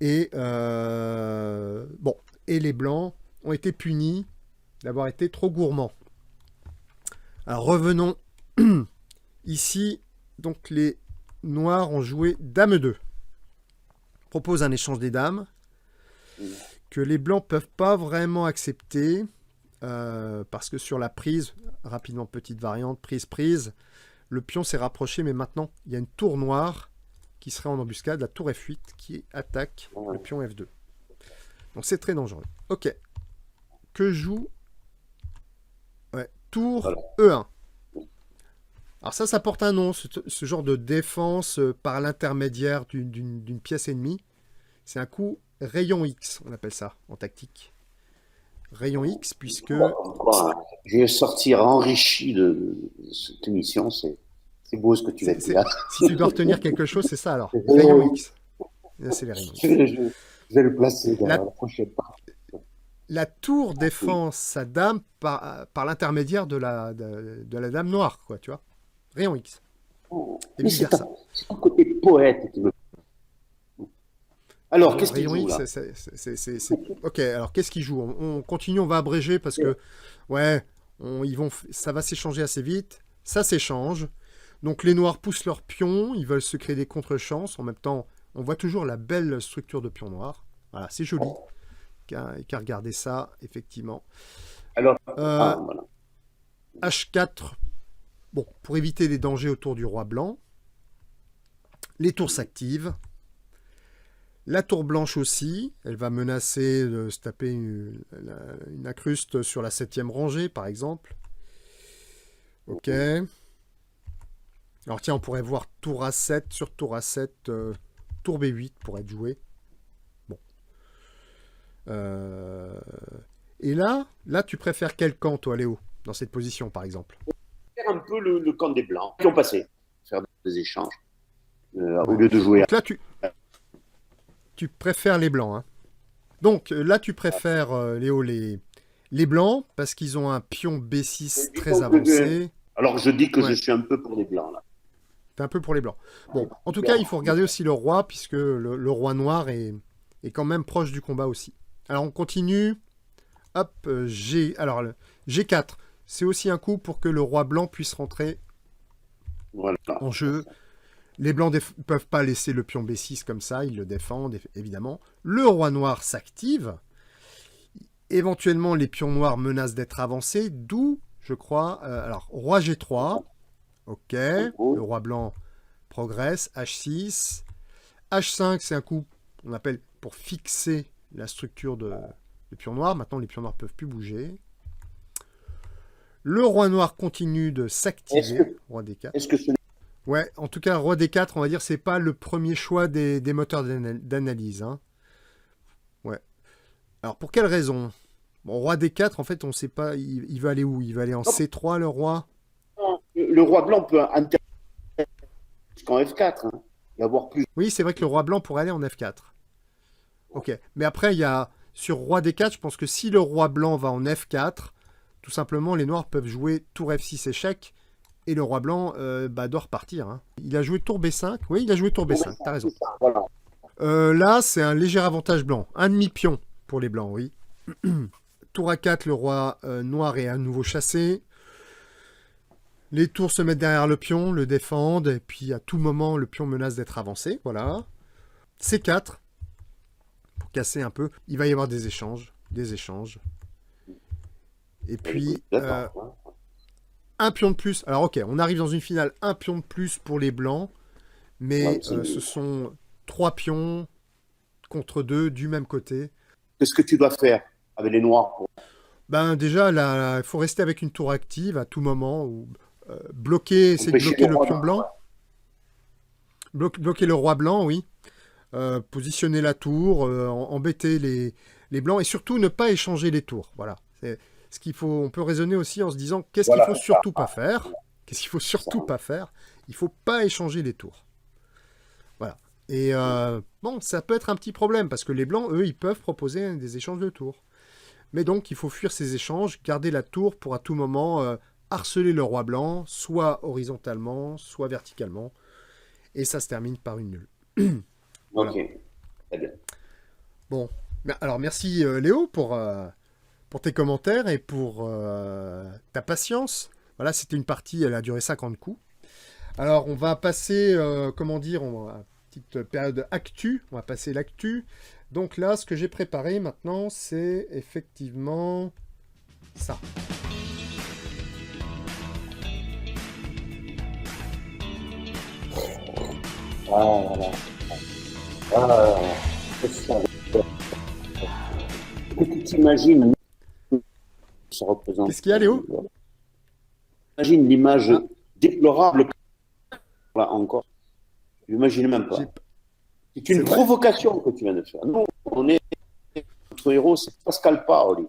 Et bon. Et les blancs ont été punis d'avoir été trop gourmands. Alors revenons ici. Donc les noirs ont joué dame 2. Propose un échange des dames que les blancs peuvent pas vraiment accepter parce que sur la prise, rapidement petite variante, prise, le pion s'est rapproché, mais maintenant il y a une tour noire qui serait en embuscade, la tour F8 qui attaque le pion F2. Donc c'est très dangereux. Ok. Que joue tour Voilà. E1. Alors ça porte un nom, ce genre de défense par l'intermédiaire d'une pièce ennemie. C'est un coup rayon X, on appelle ça en tactique. Rayon X, puisque... Quoi, hein. Je vais sortir enrichi de cette émission. C'est beau ce que tu vas dire. Si tu dois retenir quelque chose, c'est ça alors. Rayon X. Là, c'est les rayons X. Je vais le placer dans la prochaine partie. La tour défend sa dame par l'intermédiaire de la dame noire, quoi, tu vois. Rayon X. Et Mais c'est un côté poète qui me... Alors, qu'est-ce qu'il Rayon joue, X, là Ok, alors qu'est-ce qu'il joue? On continue, on va abréger parce que, ouais, ça va s'échanger assez vite. Ça s'échange. Donc les noirs poussent leurs pions, ils veulent se créer des contre-chances. En même temps, on voit toujours la belle structure de pion noir. Voilà, c'est joli. Qu'à regarder ça, effectivement. Alors, voilà. H4, bon, pour éviter des dangers autour du roi blanc. Les tours s'activent. La tour blanche aussi, elle va menacer de se taper une incruste sur la 7e rangée, par exemple. Ok. Alors tiens, on pourrait voir tour A7 sur tour A7, tour B8 pour être joué. Bon. Et là, tu préfères quel camp, toi, Léo, dans cette position, par exemple? Faire un peu le camp des blancs qui ont passé, faire des échanges au lieu de jouer. Donc là, tu préfères les blancs. Hein. Donc là, tu préfères, Léo, les blancs parce qu'ils ont un pion B6 très avancé. Alors je dis que je suis un peu pour les blancs là. T'es un peu pour les blancs. Bon, en tout cas, il faut regarder aussi le roi puisque le roi noir est quand même proche du combat aussi. Alors on continue. Hop, alors G4, c'est aussi un coup pour que le roi blanc puisse rentrer en jeu. Les blancs ne peuvent pas laisser le pion B6 comme ça, ils le défendent, évidemment. Le roi noir s'active. Éventuellement, les pions noirs menacent d'être avancés, d'où, je crois... alors, roi G3. Ok. Le roi blanc progresse. H6. H5, c'est un coup, on appelle, pour fixer la structure de pion noir. Maintenant, les pions noirs ne peuvent plus bouger. Le roi noir continue de s'activer. Roi D4. Est-ce que ce Ouais, en tout cas, roi D4, on va dire, c'est pas le premier choix des moteurs d'analyse. Hein. Ouais. Alors, pour quelle raison? Bon, roi D4, en fait, on sait pas, il va aller où? Il va aller en C3, le roi? Le roi blanc peut intervenir jusqu'en F4. Hein, et avoir plus... Oui, c'est vrai que le roi blanc pourrait aller en F4. Ok. Mais après, il y a sur roi D4, je pense que si le roi blanc va en F4, tout simplement, les noirs peuvent jouer tour F6 échec et le roi blanc doit repartir. Hein. Il a joué tour B5. Oui, il a joué tour B5, t'as raison. Voilà. Là, c'est un léger avantage blanc. Un demi-pion pour les blancs, oui. Tour A4, le roi noir est à nouveau chassé. Les tours se mettent derrière le pion, le défendent, et puis à tout moment, le pion menace d'être avancé. Voilà. C4, pour casser un peu. Il va y avoir des échanges. Des échanges. Et puis, un pion de plus. Alors, ok, on arrive dans une finale. Un pion de plus pour les blancs. Mais ce sont 3 pions contre 2 du même côté. Qu'est-ce que tu dois faire avec les noirs? Ben déjà, il faut rester avec une tour active à tout moment. Ou bloquer, essayer de bloquer le pion blanc. Bloquer le roi blanc, oui. Positionner la tour, embêter les blancs et surtout ne pas échanger les tours. Voilà. C'est ce qu'il faut. On peut raisonner aussi en se disant qu'est-ce qu'il faut surtout pas faire. Qu'est-ce qu'il faut surtout pas faire? Il faut pas échanger les tours. Voilà. Et bon, ça peut être un petit problème parce que les blancs, eux, ils peuvent proposer des échanges de tours. Mais donc, il faut fuir ces échanges, garder la tour pour à tout moment harceler le roi blanc, soit horizontalement, soit verticalement. Et ça se termine par une nulle. Voilà. Ok, très bien. Bon, alors merci Léo pour tes commentaires et pour ta patience. Voilà, c'était une partie, elle a duré 50 coups. Alors, on va passer, comment dire, petite période actu. On va passer l'actu. Donc là, ce que j'ai préparé maintenant, c'est effectivement ça. Ah, voilà. Ah, c'est ça. Que tu t'imagines, ça représente. Qu'est-ce qu'il y a, Léo? Imagine l'image déplorable. Là encore, je n'imagine même pas. C'est une provocation que tu viens de faire. Nous, notre héros, c'est Pascal Paoli.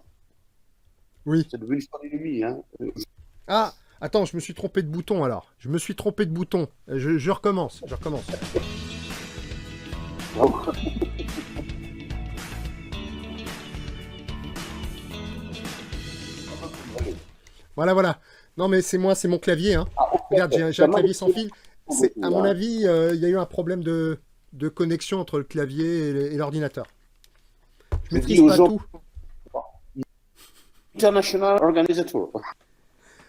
Oui. C'est devenu son ennemi. Hein. Ah, attends, je me suis trompé de bouton alors. Je me suis trompé de bouton. Je recommence. Voilà. Non, mais c'est moi, c'est mon clavier. Hein. Regarde, j'ai un clavier sans fil. À mon avis, il y a eu un problème de connexion entre le clavier et l'ordinateur. Je maîtrise pas tout. International Organizer.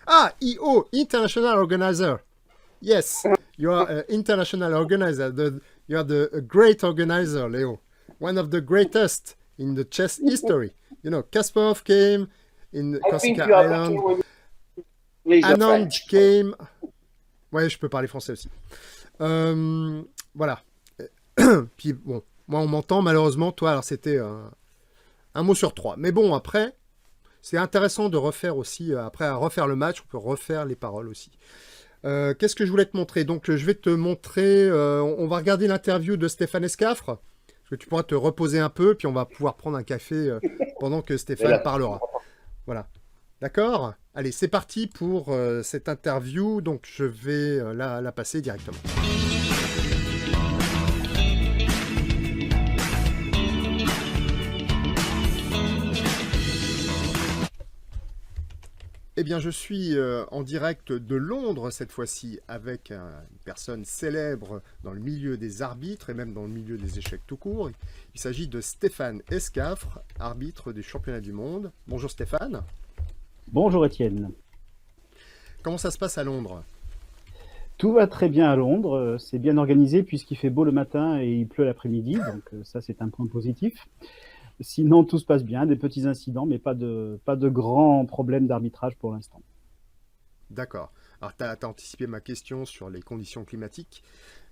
Ah, IO, International Organizer. Yes, you are an international organizer. You are the great organizer, Leo. One of the greatest in the chess history. You know, Kasparov came in Corsica Island. Anand came. Ouais, je peux parler français aussi. Voilà. Puis bon, moi on m'entend malheureusement. Toi, alors c'était un mot sur 3. Mais bon, après, c'est intéressant de refaire aussi. Après, à refaire le match, on peut refaire les paroles aussi. Qu'est-ce que je voulais te montrer? Donc, je vais te montrer. On va regarder l'interview de Stéphane Escaffre. Parce que tu pourras te reposer un peu, puis on va pouvoir prendre un café pendant que Stéphane parlera. Voilà. D'accord? Allez, c'est parti pour cette interview. Donc, je vais la passer directement. Eh bien, je suis en direct de Londres cette fois-ci avec une personne célèbre dans le milieu des arbitres et même dans le milieu des échecs tout court. Il s'agit de Stéphane Escaffre, arbitre du championnat du monde. Bonjour Stéphane. Bonjour Étienne. Comment ça se passe à Londres? Tout va très bien à Londres. C'est bien organisé puisqu'il fait beau le matin et il pleut l'après-midi. Donc ça, c'est un point positif. Sinon, tout se passe bien, des petits incidents, mais pas de grands problèmes d'arbitrage pour l'instant. D'accord. Alors, tu as anticipé ma question sur les conditions climatiques,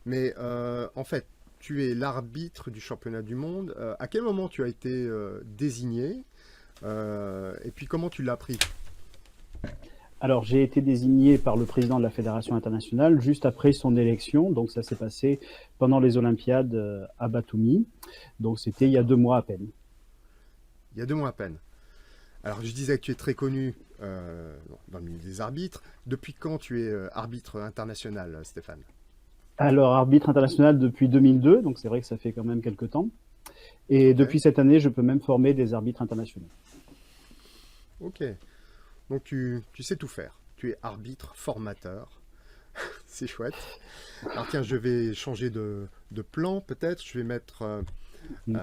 mais en fait, tu es l'arbitre du championnat du monde. À quel moment tu as été désigné et puis comment tu l'as appris? Alors, j'ai été désigné par le président de la Fédération internationale juste après son élection. Donc, ça s'est passé pendant les Olympiades à Batumi. Donc, c'était il y a 2 mois à peine. Il y a 2 mois à peine. Alors, je disais que tu es très connu dans le milieu des arbitres. Depuis quand tu es arbitre international, Stéphane? Alors, arbitre international depuis 2002, donc c'est vrai que ça fait quand même quelques temps. Et Ok. depuis cette année, je peux même former des arbitres internationaux. Ok. Donc tu sais tout faire. Tu es arbitre, formateur. C'est chouette. Alors tiens, je vais changer de plan peut-être. Je vais mettre... Mm.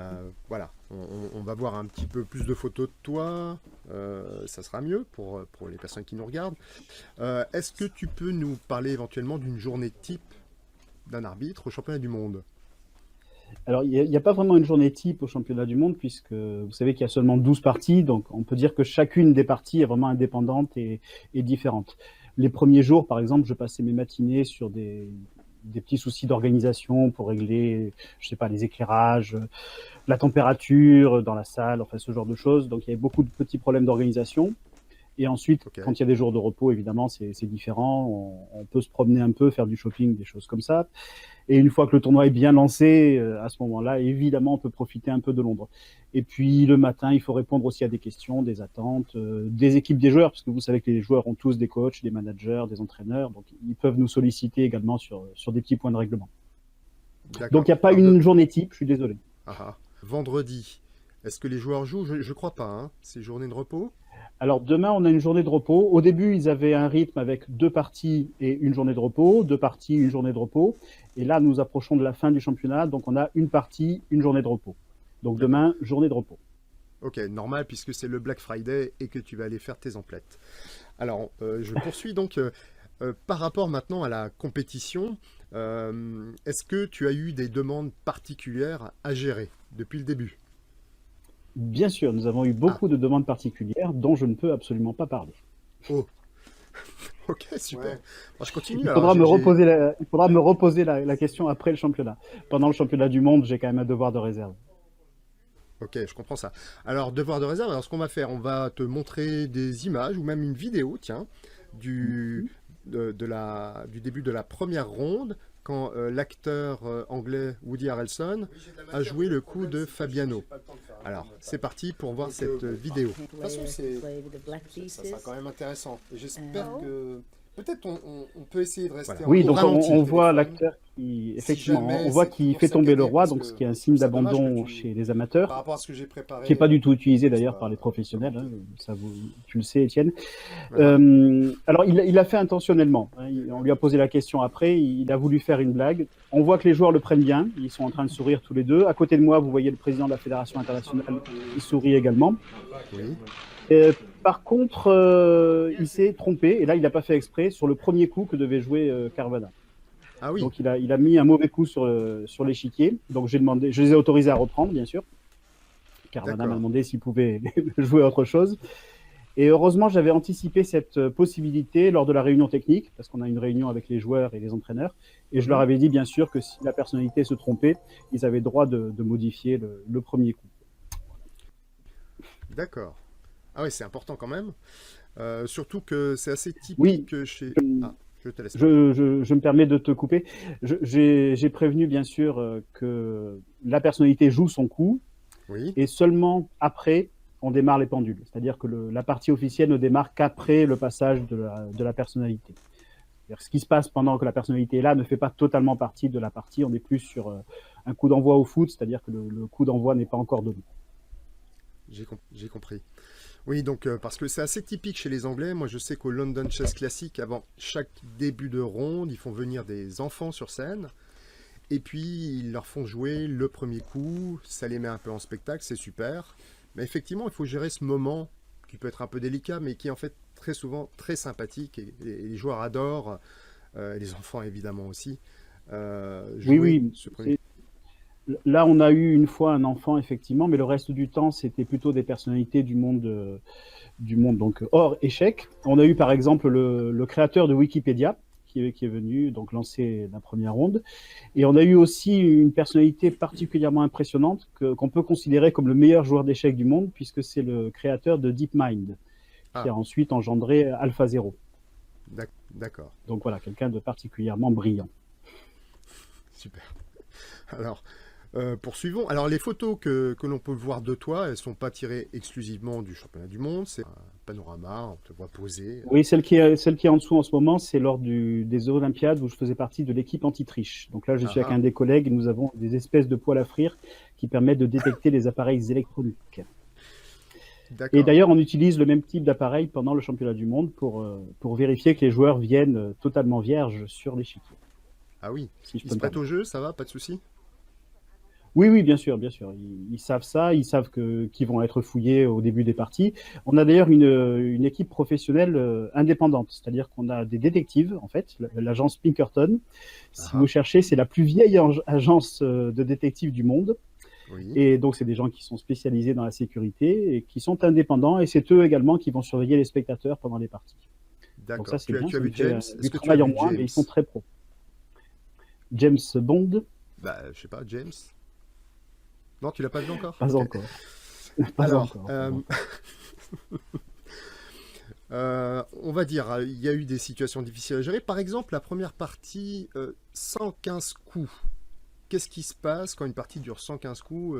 voilà, on va voir un petit peu plus de photos de toi. Ça sera mieux pour les personnes qui nous regardent. Est-ce que tu peux nous parler éventuellement d'une journée type d'un arbitre au championnat du monde? Alors, il n'y a pas vraiment une journée type au championnat du monde, puisque vous savez qu'il y a seulement 12 parties, donc on peut dire que chacune des parties est vraiment indépendante et différente. Les premiers jours, par exemple, je passais mes matinées sur des petits soucis d'organisation pour régler, je sais pas, les éclairages, la température dans la salle, enfin ce genre de choses. Donc il y avait beaucoup de petits problèmes d'organisation. Et ensuite, Ok. quand il y a des jours de repos, évidemment, c'est différent. On peut se promener un peu, faire du shopping, des choses comme ça. Et une fois que le tournoi est bien lancé, à ce moment-là, évidemment, on peut profiter un peu de Londres. Et puis le matin, il faut répondre aussi à des questions, des attentes, des équipes des joueurs, parce que vous savez que les joueurs ont tous des coachs, des managers, des entraîneurs, donc ils peuvent nous solliciter également sur des petits points de règlement. D'accord. Donc il n'y a pas Alors, une journée type, je suis désolé. vendredi, est-ce que les joueurs jouent? Je crois pas, hein. C'est journée de repos? Alors demain, on a une journée de repos. Au début, ils avaient un rythme avec 2 parties et une journée de repos, 2 parties, une journée de repos. Et là, nous approchons de la fin du championnat, donc on a une partie, une journée de repos. Donc D'accord. demain, journée de repos. Ok, normal puisque c'est le Black Friday et que tu vas aller faire tes emplettes. Alors, je poursuis donc par rapport maintenant à la compétition. Est-ce que tu as eu des demandes particulières à gérer depuis le début? Bien sûr, nous avons eu Ah, beaucoup de demandes particulières dont je ne peux absolument pas parler. oh, ok, super. Ouais. Bon, je continue. Il Alors, faudra me reposer la question après le championnat. Pendant le championnat du monde, j'ai quand même un devoir de réserve. ok, je comprends ça. Alors, devoir de réserve. Alors, ce qu'on va faire, on va te montrer des images ou même une vidéo, tiens, du, du début de la première ronde, quand l'acteur anglais Woody Harrelson a joué le coup de Fabiano. Alors, c'est parti pour voir cette vidéo. De toute façon, ça sera quand même intéressant. Et j'espère que peut-être on peut essayer de rester Oui, au donc ralenti. on voit l'acteur qui, effectivement, jamais on voit c'est qu'il toujours fait tomber saccadé, le roi, parce donc que ce qui est un je signe trouve ça dommage d'abandon que chez les par amateurs, rapport à ce que j'ai préparé, qui n'est pas du tout utilisé ce d'ailleurs soit par les professionnels, hein, commenté. ça tu le sais, Étienne. Uh-huh. Alors, il l'a fait intentionnellement, hein, on lui a posé la question après, il a voulu faire une blague. On voit que les joueurs le prennent bien, ils sont en train de sourire tous les deux. À côté de moi, vous voyez le président de la Fédération internationale qui sourit également. Oui. Par contre, il s'est trompé, et là, il n'a pas fait exprès, sur le premier coup que devait jouer Carvana. Ah oui, Donc, il a mis un mauvais coup sur l'échiquier. Donc, je les ai autorisés à reprendre, bien sûr. Carvana m'a d'accord. demandé s'il pouvait jouer autre chose. Et heureusement, j'avais anticipé cette possibilité lors de la réunion technique, parce qu'on a une réunion avec les joueurs et les entraîneurs. Et je leur Mhm. avais dit, bien sûr, que si la personnalité se trompait, ils avaient droit de modifier le premier coup. D'accord. Ah oui, c'est important quand même. Surtout que c'est assez Oui, typique chez... Ah, je te laisse parler. je me permets de te couper. J'ai prévenu, bien sûr, que la personnalité joue son coup, Oui, et seulement après, on démarre les pendules. C'est-à-dire que la partie officielle ne démarre qu'après le passage de la personnalité. Ce qui se passe pendant que la personnalité est là ne fait pas totalement partie de la partie. On est plus sur un coup d'envoi au foot, c'est-à-dire que le coup d'envoi n'est pas encore donné. j'ai compris. Oui, donc parce que c'est assez typique chez les Anglais. Moi, je sais qu'au London Chess Classic, avant chaque début de ronde, ils font venir des enfants sur scène. Et puis, ils leur font jouer le premier coup. Ça les met un peu en spectacle, c'est super. Mais effectivement, il faut gérer ce moment qui peut être un peu délicat, mais qui est en fait très souvent très sympathique. Et les joueurs adorent, les enfants évidemment aussi, Oui, jouer oui. ce premier coup. Là, on a eu une fois un enfant, effectivement, mais le reste du temps, c'était plutôt des personnalités du monde donc hors échec. On a eu par exemple le créateur de Wikipédia qui est venu donc lancer la première ronde. Et on a eu aussi une personnalité particulièrement impressionnante qu'on peut considérer comme le meilleur joueur d'échecs du monde, puisque c'est le créateur de DeepMind, qui Ah, a ensuite engendré AlphaZero. d'accord, Donc voilà, quelqu'un de particulièrement brillant. super. Alors, Poursuivons. Alors, les photos que l'on peut voir de toi, elles ne sont pas tirées exclusivement du championnat du monde. C'est un panorama, on te voit poser. Oui, celle qui est en dessous en ce moment, c'est lors des Olympiades où je faisais partie de l'équipe anti-triche. Donc là, je suis avec un des collègues et nous avons des espèces de poils à frire qui permettent de détecter les appareils électroniques. Et d'ailleurs, on utilise le même type d'appareil pendant le championnat du monde pour vérifier que les joueurs viennent totalement vierges sur l'échiquier. Ah oui, si ils se prêtent au jeu, ça va, pas de souci? Oui, bien sûr. Ils savent ça, ils savent qu'ils vont être fouillés au début des parties. On a d'ailleurs une équipe professionnelle indépendante, c'est-à-dire qu'on a des détectives, en fait, l'agence Pinkerton. Si vous cherchez, c'est la plus vieille agence de détectives du monde. Oui. Et donc, c'est des gens qui sont spécialisés dans la sécurité et qui sont indépendants. Et c'est eux également qui vont surveiller les spectateurs pendant les parties. D'accord. Donc ça, c'est bien. Tu as vu James? Du travail en moins, mais ils sont très pros. James Bond? Bah, je sais pas, James. Non, tu l'as pas vu encore? Pas encore. Alors, on va dire, il y a eu des situations difficiles à gérer. Par exemple, la première partie, 115 coups. Qu'est-ce qui se passe quand une partie dure 115 coups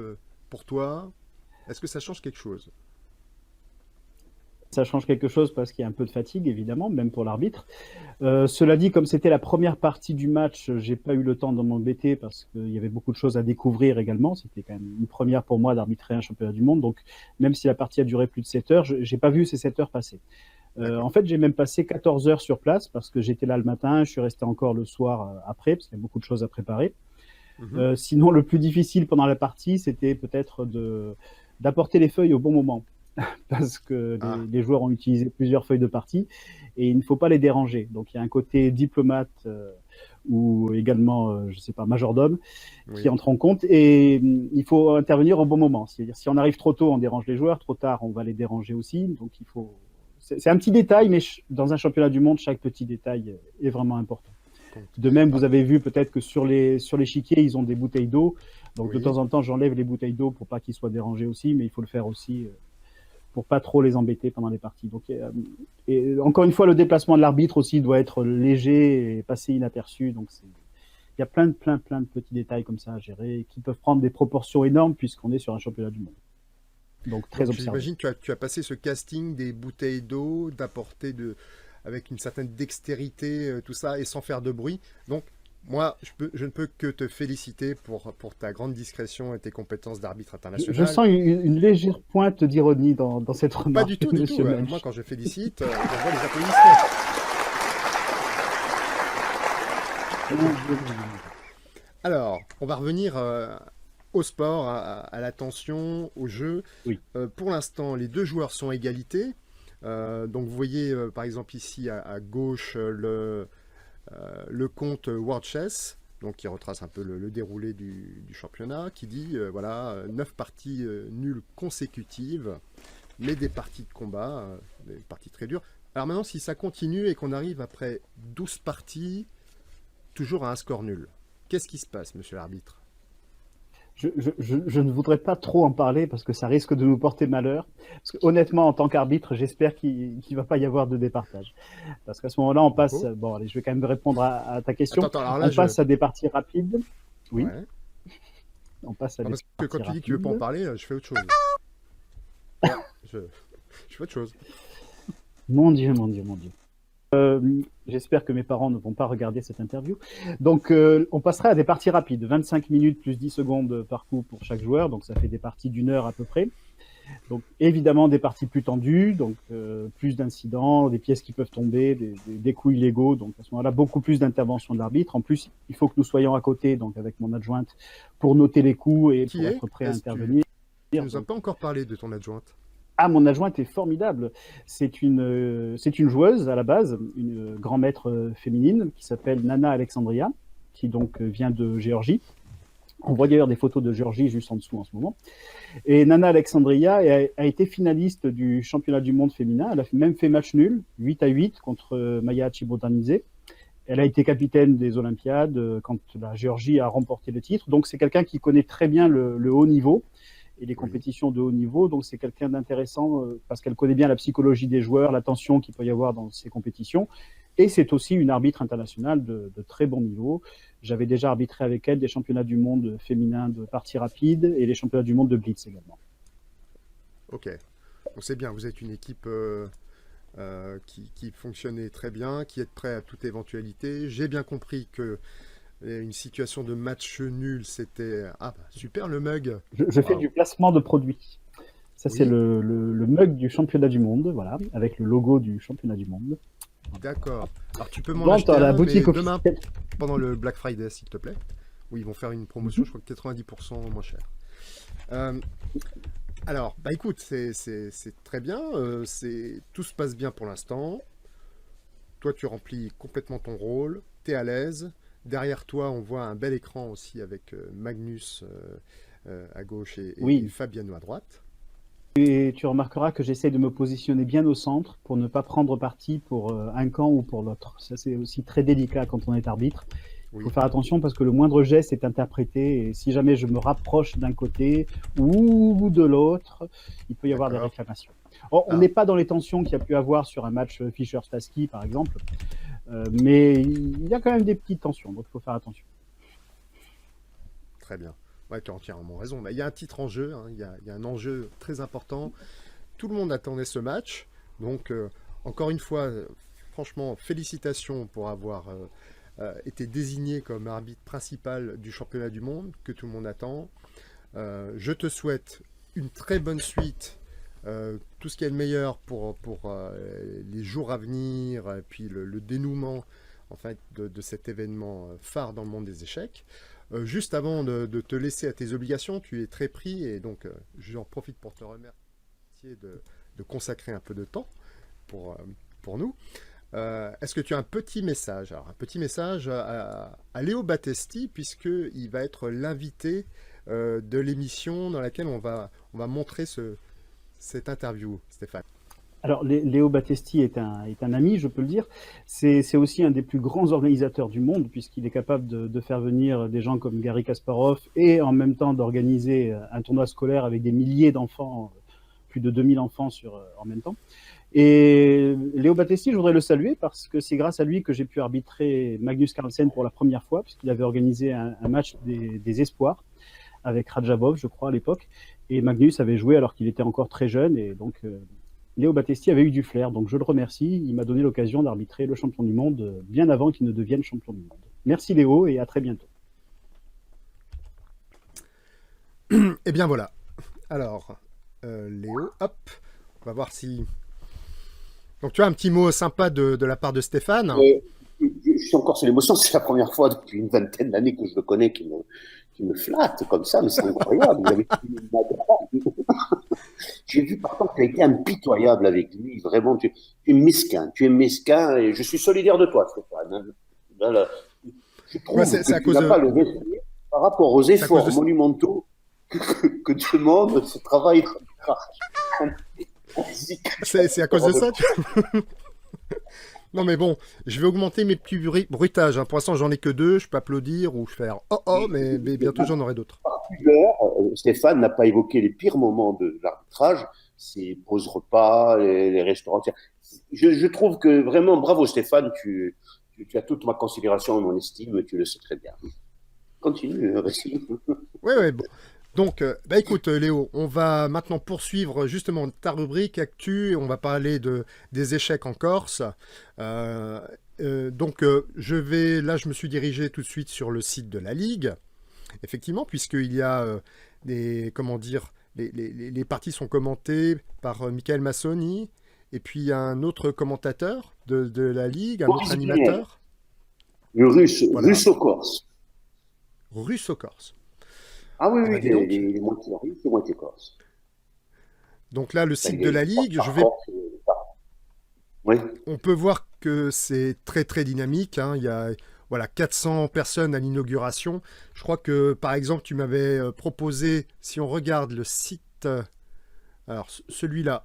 pour toi? Est-ce que ça change quelque chose? Ça change quelque chose parce qu'il y a un peu de fatigue, évidemment, même pour l'arbitre. Cela dit, comme c'était la première partie du match, j'ai pas eu le temps de m'embêter parce qu'il y avait beaucoup de choses à découvrir également. C'était quand même une première pour moi d'arbitrer un championnat du monde. Donc, même si la partie a duré plus de 7 heures, j'ai pas vu ces 7 heures passer. En fait, j'ai même passé 14 heures sur place parce que j'étais là le matin, je suis resté encore le soir après, parce qu'il y a beaucoup de choses à préparer. Sinon, le plus difficile pendant la partie, c'était peut-être d'apporter les feuilles au bon moment. Parce que les joueurs ont utilisé plusieurs feuilles de partie et il ne faut pas les déranger. Donc il y a un côté diplomate ou également, je sais pas, majordome qui entre en compte et il faut intervenir au bon moment. C'est-à-dire si on arrive trop tôt, on dérange les joueurs, trop tard, on va les déranger aussi. Donc il faut. C'est un petit détail, mais dans un championnat du monde, chaque petit détail est vraiment important. De même, vous avez vu peut-être que sur l'échiquier, ils ont des bouteilles d'eau. Donc de temps en temps, j'enlève les bouteilles d'eau pour pas qu'ils soient dérangés aussi, mais il faut le faire aussi. Pour pas trop les embêter pendant les parties. Donc, et encore une fois, le déplacement de l'arbitre aussi doit être léger et passer inaperçu. Donc, il y a plein de petits détails comme ça à gérer qui peuvent prendre des proportions énormes puisqu'on est sur un championnat du monde. Donc, très observé. J'imagine que tu as passé ce casting des bouteilles d'eau, d'apporter avec une certaine dextérité, tout ça, et sans faire de bruit. Donc, moi, je ne peux que te féliciter pour ta grande discrétion et tes compétences d'arbitre international. Je sens une légère pointe d'ironie dans cette remarque. Pas du tout, du tout. Moi, quand je félicite, je vois les applaudissements. Alors, on va revenir au sport, à la tension, au jeu. Oui. Pour l'instant, les deux joueurs sont à égalité. Donc, vous voyez, par exemple, ici, à gauche, le compte World Chess, donc qui retrace un peu le déroulé du championnat, qui dit, voilà, 9 parties nulles consécutives, mais des parties de combat, des parties très dures. Alors maintenant, si ça continue et qu'on arrive après 12 parties, toujours à un score nul, qu'est-ce qui se passe, monsieur l'arbitre? Je ne voudrais pas trop en parler parce que ça risque de nous porter malheur. Parce que, honnêtement, en tant qu'arbitre, j'espère qu'il ne va pas y avoir de départage. Parce qu'à ce moment-là, on passe. Bon, allez, je vais quand même répondre à ta question. On passe à des parties rapides. Oui. Ouais. On passe à des parties rapides. Parce que quand tu dis que tu ne veux pas en parler, je fais autre chose. je fais autre chose. Mon Dieu. J'espère que mes parents ne vont pas regarder cette interview. Donc, on passera à des parties rapides. 25 minutes plus 10 secondes par coup pour chaque joueur. Donc, ça fait des parties d'1 heure à peu près. Donc, évidemment, des parties plus tendues. Donc, plus d'incidents, des pièces qui peuvent tomber, des coups illégaux. Donc, à ce moment-là, beaucoup plus d'intervention de l'arbitre. En plus, il faut que nous soyons à côté, donc avec mon adjointe, pour noter les coups et pour être prêt à intervenir. Tu nous as pas encore parlé de ton adjointe. Ah, mon adjointe est formidable. C'est une joueuse à la base, une grand maître féminine qui s'appelle Nana Alexandria, qui donc vient de Géorgie. On voit d'ailleurs des photos de Géorgie juste en dessous en ce moment. Et Nana Alexandria a été finaliste du championnat du monde féminin. Elle a même fait match nul, 8-8 contre Maya Chibodanidze. Elle a été capitaine des Olympiades quand la Géorgie a remporté le titre. Donc c'est quelqu'un qui connaît très bien le haut niveau. et les compétitions de haut niveau. Donc c'est quelqu'un d'intéressant parce qu'elle connaît bien la psychologie des joueurs, la tension qu'il peut y avoir dans ces compétitions. Et c'est aussi une arbitre internationale de très bon niveau. J'avais déjà arbitré avec elle des championnats du monde féminins de partie rapide et les championnats du monde de blitz également. Ok, donc c'est bien, vous êtes une équipe qui fonctionnait très bien, qui est prêt à toute éventualité. J'ai bien compris que une situation de match nul, c'était... Ah, bah, super le mug. Je fais du placement de produits. Ça, Oui. c'est le mug du championnat du monde, voilà, avec le logo du championnat du monde. D'accord. Alors tu peux m'en Vente acheter à la un, boutique mais demain, officielle. pendant le Black Friday, s'il te plaît. Où ils vont faire une promotion, je crois que 90% moins cher. Alors, bah écoute, c'est très bien. Tout se passe bien pour l'instant. Toi, tu remplis complètement ton rôle. Tu es à l'aise. Derrière toi, on voit un bel écran aussi avec Magnus à gauche et Oui. Fabiano à droite. Et tu remarqueras que j'essaie de me positionner bien au centre pour ne pas prendre parti pour un camp ou pour l'autre. Ça, c'est aussi très délicat quand on est arbitre. Il Oui. faut faire attention parce que le moindre geste est interprété. Et si jamais je me rapproche d'un côté ou de l'autre, il peut y avoir des D'accord. réclamations. Or, on Ah. n'est pas dans les tensions qu'il y a pu avoir sur un match Fischer-Spassky, par exemple. Mais il y a quand même des petites tensions, donc il faut faire attention. Très bien. Ouais, tu as entièrement raison. Mais il y a un titre en jeu, hein. Il y a un enjeu très important. Tout le monde attendait ce match. Donc, encore une fois, franchement, félicitations pour avoir été désigné comme arbitre principal du championnat du monde, que tout le monde attend. Je te souhaite une très bonne suite, tout ce qui est le meilleur pour les jours à venir, et puis le dénouement en fait, de cet événement phare dans le monde des échecs. Juste avant de te laisser à tes obligations, tu es très pris et donc j'en profite pour te remercier de consacrer un peu de temps pour nous. Est-ce que tu as un petit message? Alors, un petit message à Léo Battesti, puisqu'il va être l'invité de l'émission dans laquelle on va montrer cette interview, Stéphane. Alors, Léo Battesti est un ami, je peux le dire. C'est aussi un des plus grands organisateurs du monde, puisqu'il est capable de faire venir des gens comme Garry Kasparov et en même temps d'organiser un tournoi scolaire avec des milliers d'enfants, plus de 2000 enfants en même temps. Et Léo Battesti, je voudrais le saluer parce que c'est grâce à lui que j'ai pu arbitrer Magnus Carlsen pour la première fois, puisqu'il avait organisé un match des espoirs avec Radjabov, je crois, à l'époque. Et Magnus avait joué alors qu'il était encore très jeune, et donc... Léo Battesti avait eu du flair, donc je le remercie. Il m'a donné l'occasion d'arbitrer le champion du monde bien avant qu'il ne devienne champion du monde. Merci Léo et à très bientôt. Eh bien voilà. Alors, Léo, hop, on va voir si... Donc tu as un petit mot sympa de la part de Stéphane. Je suis encore sur l'émotion, c'est la première fois depuis une vingtaine d'années que je le connais qui me flatte comme ça, mais c'est incroyable. J'ai vu par contre qu'il a été impitoyable avec lui, vraiment, tu es mesquin, et je suis solidaire de toi, Stéphane. Là, je trouve que tu n'as pas le respect par rapport aux efforts monumentaux que demande ce travail. C'est à cause de ça Non mais bon, je vais augmenter mes petits bruitages. Pour l'instant, j'en ai que 2. Je peux applaudir ou faire oh, mais bientôt j'en aurai d'autres. Stéphane n'a pas évoqué les pires moments de l'arbitrage, ces pauses repas, les restaurants. Je trouve que vraiment, bravo Stéphane, tu as toute ma considération et mon estime, tu le sais très bien. Continue, vas-y. Oui, bon. Donc, écoute Léo, on va maintenant poursuivre justement ta rubrique Actu, on va parler des échecs en Corse. Donc, je me suis dirigé tout de suite sur le site de la Ligue, effectivement, puisqu'il y a les parties sont commentées par Michael Massoni, et puis un autre commentateur de la Ligue, un autre animateur. Le russo-corse. Russo-corse. Ah oui, il est moitié russe et moitié corse. Donc là, le site de la Ligue, on peut voir que c'est très très dynamique. Hein. Il y a 400 personnes à l'inauguration. Je crois que, par exemple, tu m'avais proposé, si on regarde le site, alors celui-là,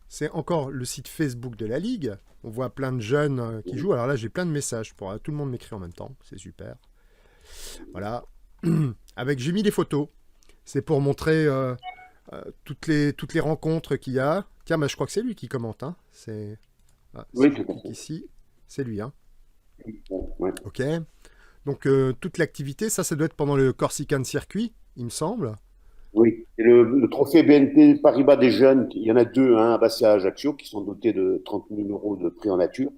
c'est encore le site Facebook de la Ligue. On voit plein de jeunes qui jouent. Alors là, j'ai plein de messages. Tout le monde m'écrit en même temps. C'est super. Voilà. J'ai mis des photos. C'est pour montrer toutes les rencontres qu'il y a. Tiens, bah, je crois que c'est lui qui commente. Hein. Oui, Si je tout à clique fait. ici, c'est lui. Hein. Ouais. Ok. Donc, toute l'activité, ça doit être pendant le Corsican Circuit, il me semble. Oui, et le trophée BNP Paribas des jeunes, il y en a deux, un à Bastia et à Ajaccio, qui sont dotés de 30 000 euros de prix en nature,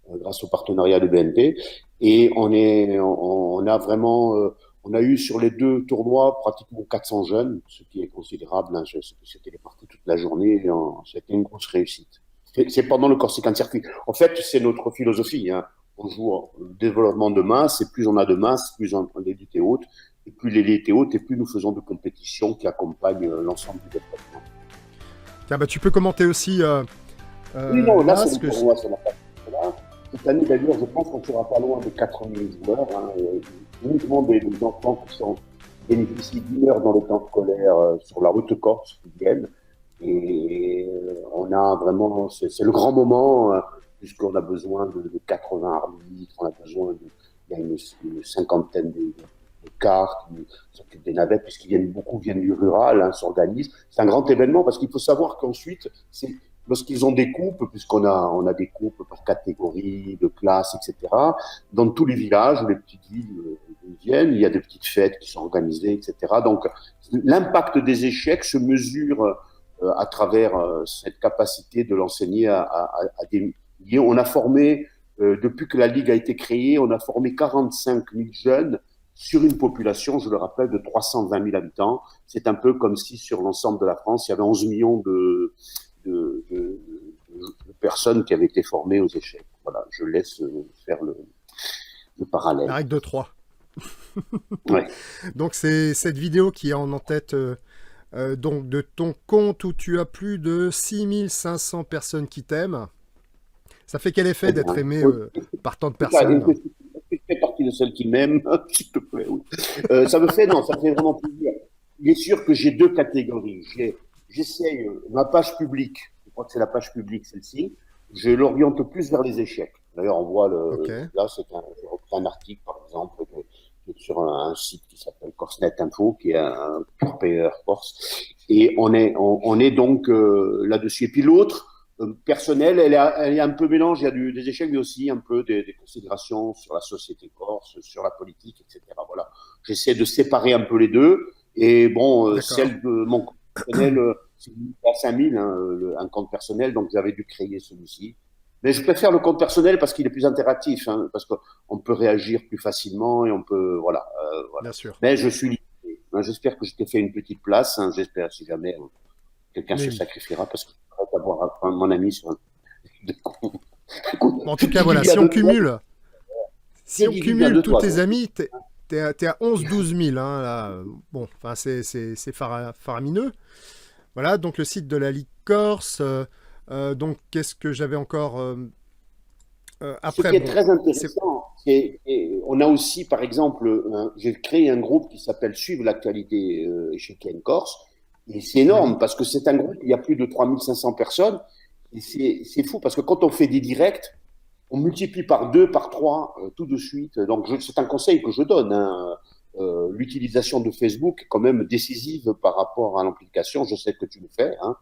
grâce au partenariat de BNP. Et on a vraiment, on a eu sur les deux tournois pratiquement 400 jeunes, ce qui est considérable. Hein. C'était les parties toute la journée, c'était une grosse réussite. C'est pendant le Corsican Circuit. En fait, c'est notre philosophie. Hein. On joue au développement de masse, et plus on a de masse, plus on a l'élite est haute, et plus l'élite est haute, et plus nous faisons de compétitions qui accompagnent l'ensemble du développement. Tiens, bah, tu peux commenter aussi Oui, non, là, là c'est ce le que... tournoi, ça n'a pas été là. Cette année, d'ailleurs, je pense qu'on sera pas loin de 4000 joueurs, hein, uniquement des enfants qui bénéficient d'une heure dans le temps scolaire sur la route corse qui viennent. Et on a vraiment, c'est le grand moment, puisqu'on a besoin de 80 arbitres, on a besoin il y a une cinquantaine de cars qui s'occupent des navettes, beaucoup viennent du rural, hein, s'organisent. C'est un grand événement parce qu'il faut savoir qu'ensuite, lorsqu'ils ont des coupes, on a des coupes par catégorie, de classe, etc., dans tous les villages, les petites villes viennent, il y a des petites fêtes qui sont organisées, etc. Donc, l'impact des échecs se mesure à travers cette capacité de l'enseigner à des milliers. On a formé, depuis que la Ligue a été créée, on a formé 45 000 jeunes sur une population, je le rappelle, de 320 000 habitants. C'est un peu comme si sur l'ensemble de la France, il y avait 11 millions de personnes qui avaient été formées aux échecs. Voilà, je laisse faire le parallèle. La règle de 3. Ouais. Donc, c'est cette vidéo qui est en tête donc de ton compte où tu as plus de 6500 personnes qui t'aiment. Ça fait quel effet d'être aimé par tant de personnes? Je fais partie de celles qui m'aiment, s'il te plaît. Oui. Ça me fait, non, ça me fait vraiment plaisir. Il est sûr que j'ai deux catégories. J'essaye, ma page publique, je crois que c'est la page publique, celle-ci, je l'oriente plus vers les échecs. D'ailleurs, on voit Okay. là, j'ai repris un article, par exemple, sur un site qui s'appelle Corsnet Info, qui est un pure player Corse. Et on est donc là-dessus. Et puis l'autre, personnelle, elle est un peu mélange, il y a des échecs, mais aussi un peu des considérations sur la société corse, sur la politique, etc. Voilà. J'essaie de séparer un peu les deux. Et bon, celle de mon compte personnel, c'est à 5000, hein, un compte personnel, donc j'avais dû créer celui-ci. Mais je préfère le compte personnel parce qu'il est plus interactif, hein, parce qu'on peut réagir plus facilement et on peut, voilà. Bien sûr. Mais je suis limité. J'espère que je t'ai fait une petite place. Hein, j'espère, si jamais quelqu'un se sacrifiera, parce que je pourrais avoir mon ami sur un. En tout cas, voilà, si on cumule tous tes amis, t'es à 11-12 000. Hein, là. Bon, enfin, c'est faramineux. Voilà, donc le site de la Ligue Corse. Donc, qu'est-ce que j'avais encore après? Ce qui est très intéressant, on a aussi, par exemple, j'ai créé un groupe qui s'appelle Suivre l'actualité échiquienne Corse. Et c'est énorme parce que c'est un groupe, il y a plus de 3500 personnes. Et c'est fou parce que quand on fait des directs, on multiplie par 2, par 3 tout de suite. Donc, c'est un conseil que je donne. Hein. L'utilisation de Facebook est quand même décisive par rapport à l'implication. Je sais que tu le fais. Hein.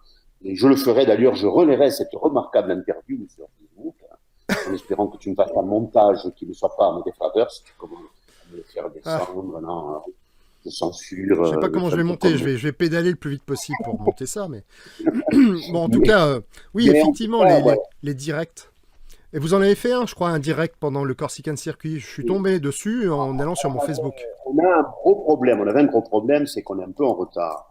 Et je le ferai d'ailleurs, je relayerai cette remarquable interview sur Facebook, hein, en espérant que tu me fasses un montage qui ne soit pas à mes défaveurs, si tu commences à me le faire descendre. Non, de censure. Je sais pas comment je vais monter, je vais pédaler le plus vite possible pour monter ça, mais bon, en tout cas, oui, effectivement, les directs. Et vous en avez fait un, je crois, un direct pendant le Corsican Circuit. Je suis tombé dessus en allant sur mon Facebook. On a un gros problème, on avait un gros problème, c'est qu'on est un peu en retard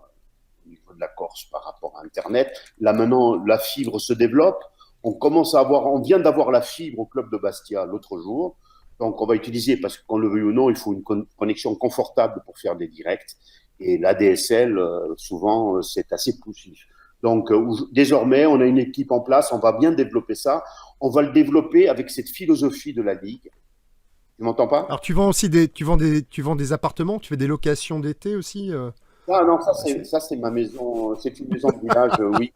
au niveau de la Corse par rapport à Internet. Là maintenant, la fibre se développe. On vient d'avoir la fibre au club de Bastia l'autre jour. Donc, on va utiliser, parce qu'on le veuille ou non, il faut une connexion confortable pour faire des directs. Et l'ADSL, souvent, c'est assez poussif. Donc, désormais, on a une équipe en place, on va bien développer ça. On va le développer avec cette philosophie de la Ligue. Tu m'entends pas? Alors, tu vends aussi tu vends des appartements, tu fais des locations d'été aussi Ah non, ça c'est ma maison, c'est une maison de village, oui.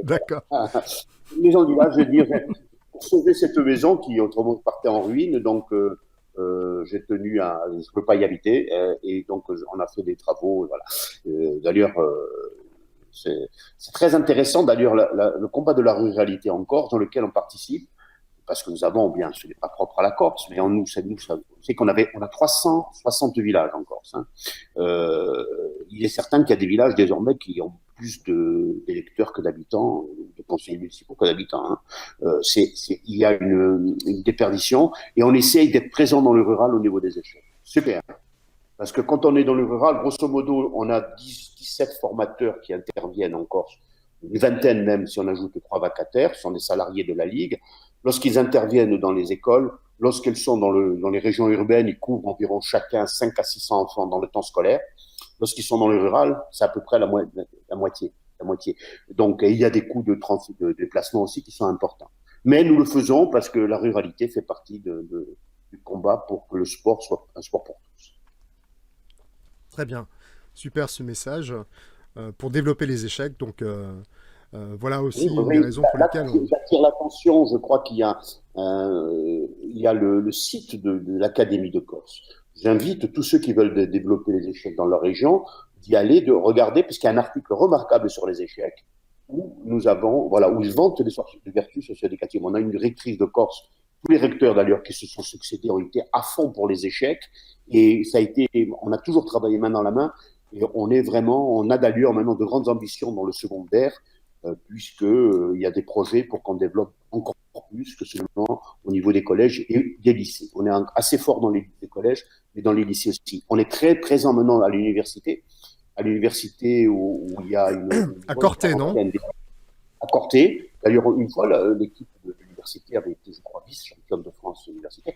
D'accord. Une maison de village, je veux dire, pour sauver cette maison qui autrement partait en ruine, donc j'ai tenu à, je peux pas y habiter, et donc on a fait des travaux, voilà. D'ailleurs, c'est très intéressant, d'ailleurs, le combat de la ruralité en Corse, dans lequel on participe, parce que nous avons, bien, ce n'est pas propre à la Corse, mais en nous, c'est qu'on on a 360 villages en Corse. Hein. Il est certain qu'il y a des villages désormais qui ont plus d'électeurs que d'habitants, de conseillers municipaux que d'habitants. Hein. Il y a une déperdition et on essaye d'être présent dans le rural au niveau des échelles. Super. Parce que quand on est dans le rural, grosso modo, on a 17 formateurs qui interviennent en Corse, une vingtaine même si on ajoute 3 vacataires, ce sont des salariés de la Ligue. Lorsqu'ils interviennent dans les écoles, lorsqu'elles sont dans les régions urbaines, ils couvrent environ chacun 5 à 600 enfants dans le temps scolaire. Lorsqu'ils sont dans le rural, c'est à peu près la moitié. Donc, il y a des coûts de déplacement aussi qui sont importants. Mais nous le faisons parce que la ruralité fait partie du combat pour que le sport soit un sport pour tous. Très bien. Super ce message pour développer les échecs. Donc, voilà aussi les raisons pour lesquelles... J'attire l'attention, je crois qu'il y a, le site de l'Académie de Corse. J'invite tous ceux qui veulent développer les échecs dans leur région d'y aller, de regarder, puisqu'il y a un article remarquable sur les échecs, où où ils vantent les vertus socio-éducatives. On a une rectrice de Corse, tous les recteurs d'ailleurs qui se sont succédés ont été à fond pour les échecs, et on a toujours travaillé main dans la main, et on a d'ailleurs maintenant de grandes ambitions dans le secondaire, puisqu'il y a des projets pour qu'on développe encore plus que seulement au niveau des collèges et des lycées. On est assez fort dans les collèges, mais dans les lycées aussi. On est très présent maintenant à l'université où il y a à Corté, non? À Corté. D'ailleurs, une fois, l'équipe de l'université avait été, je crois, vice-championne de France universitaire.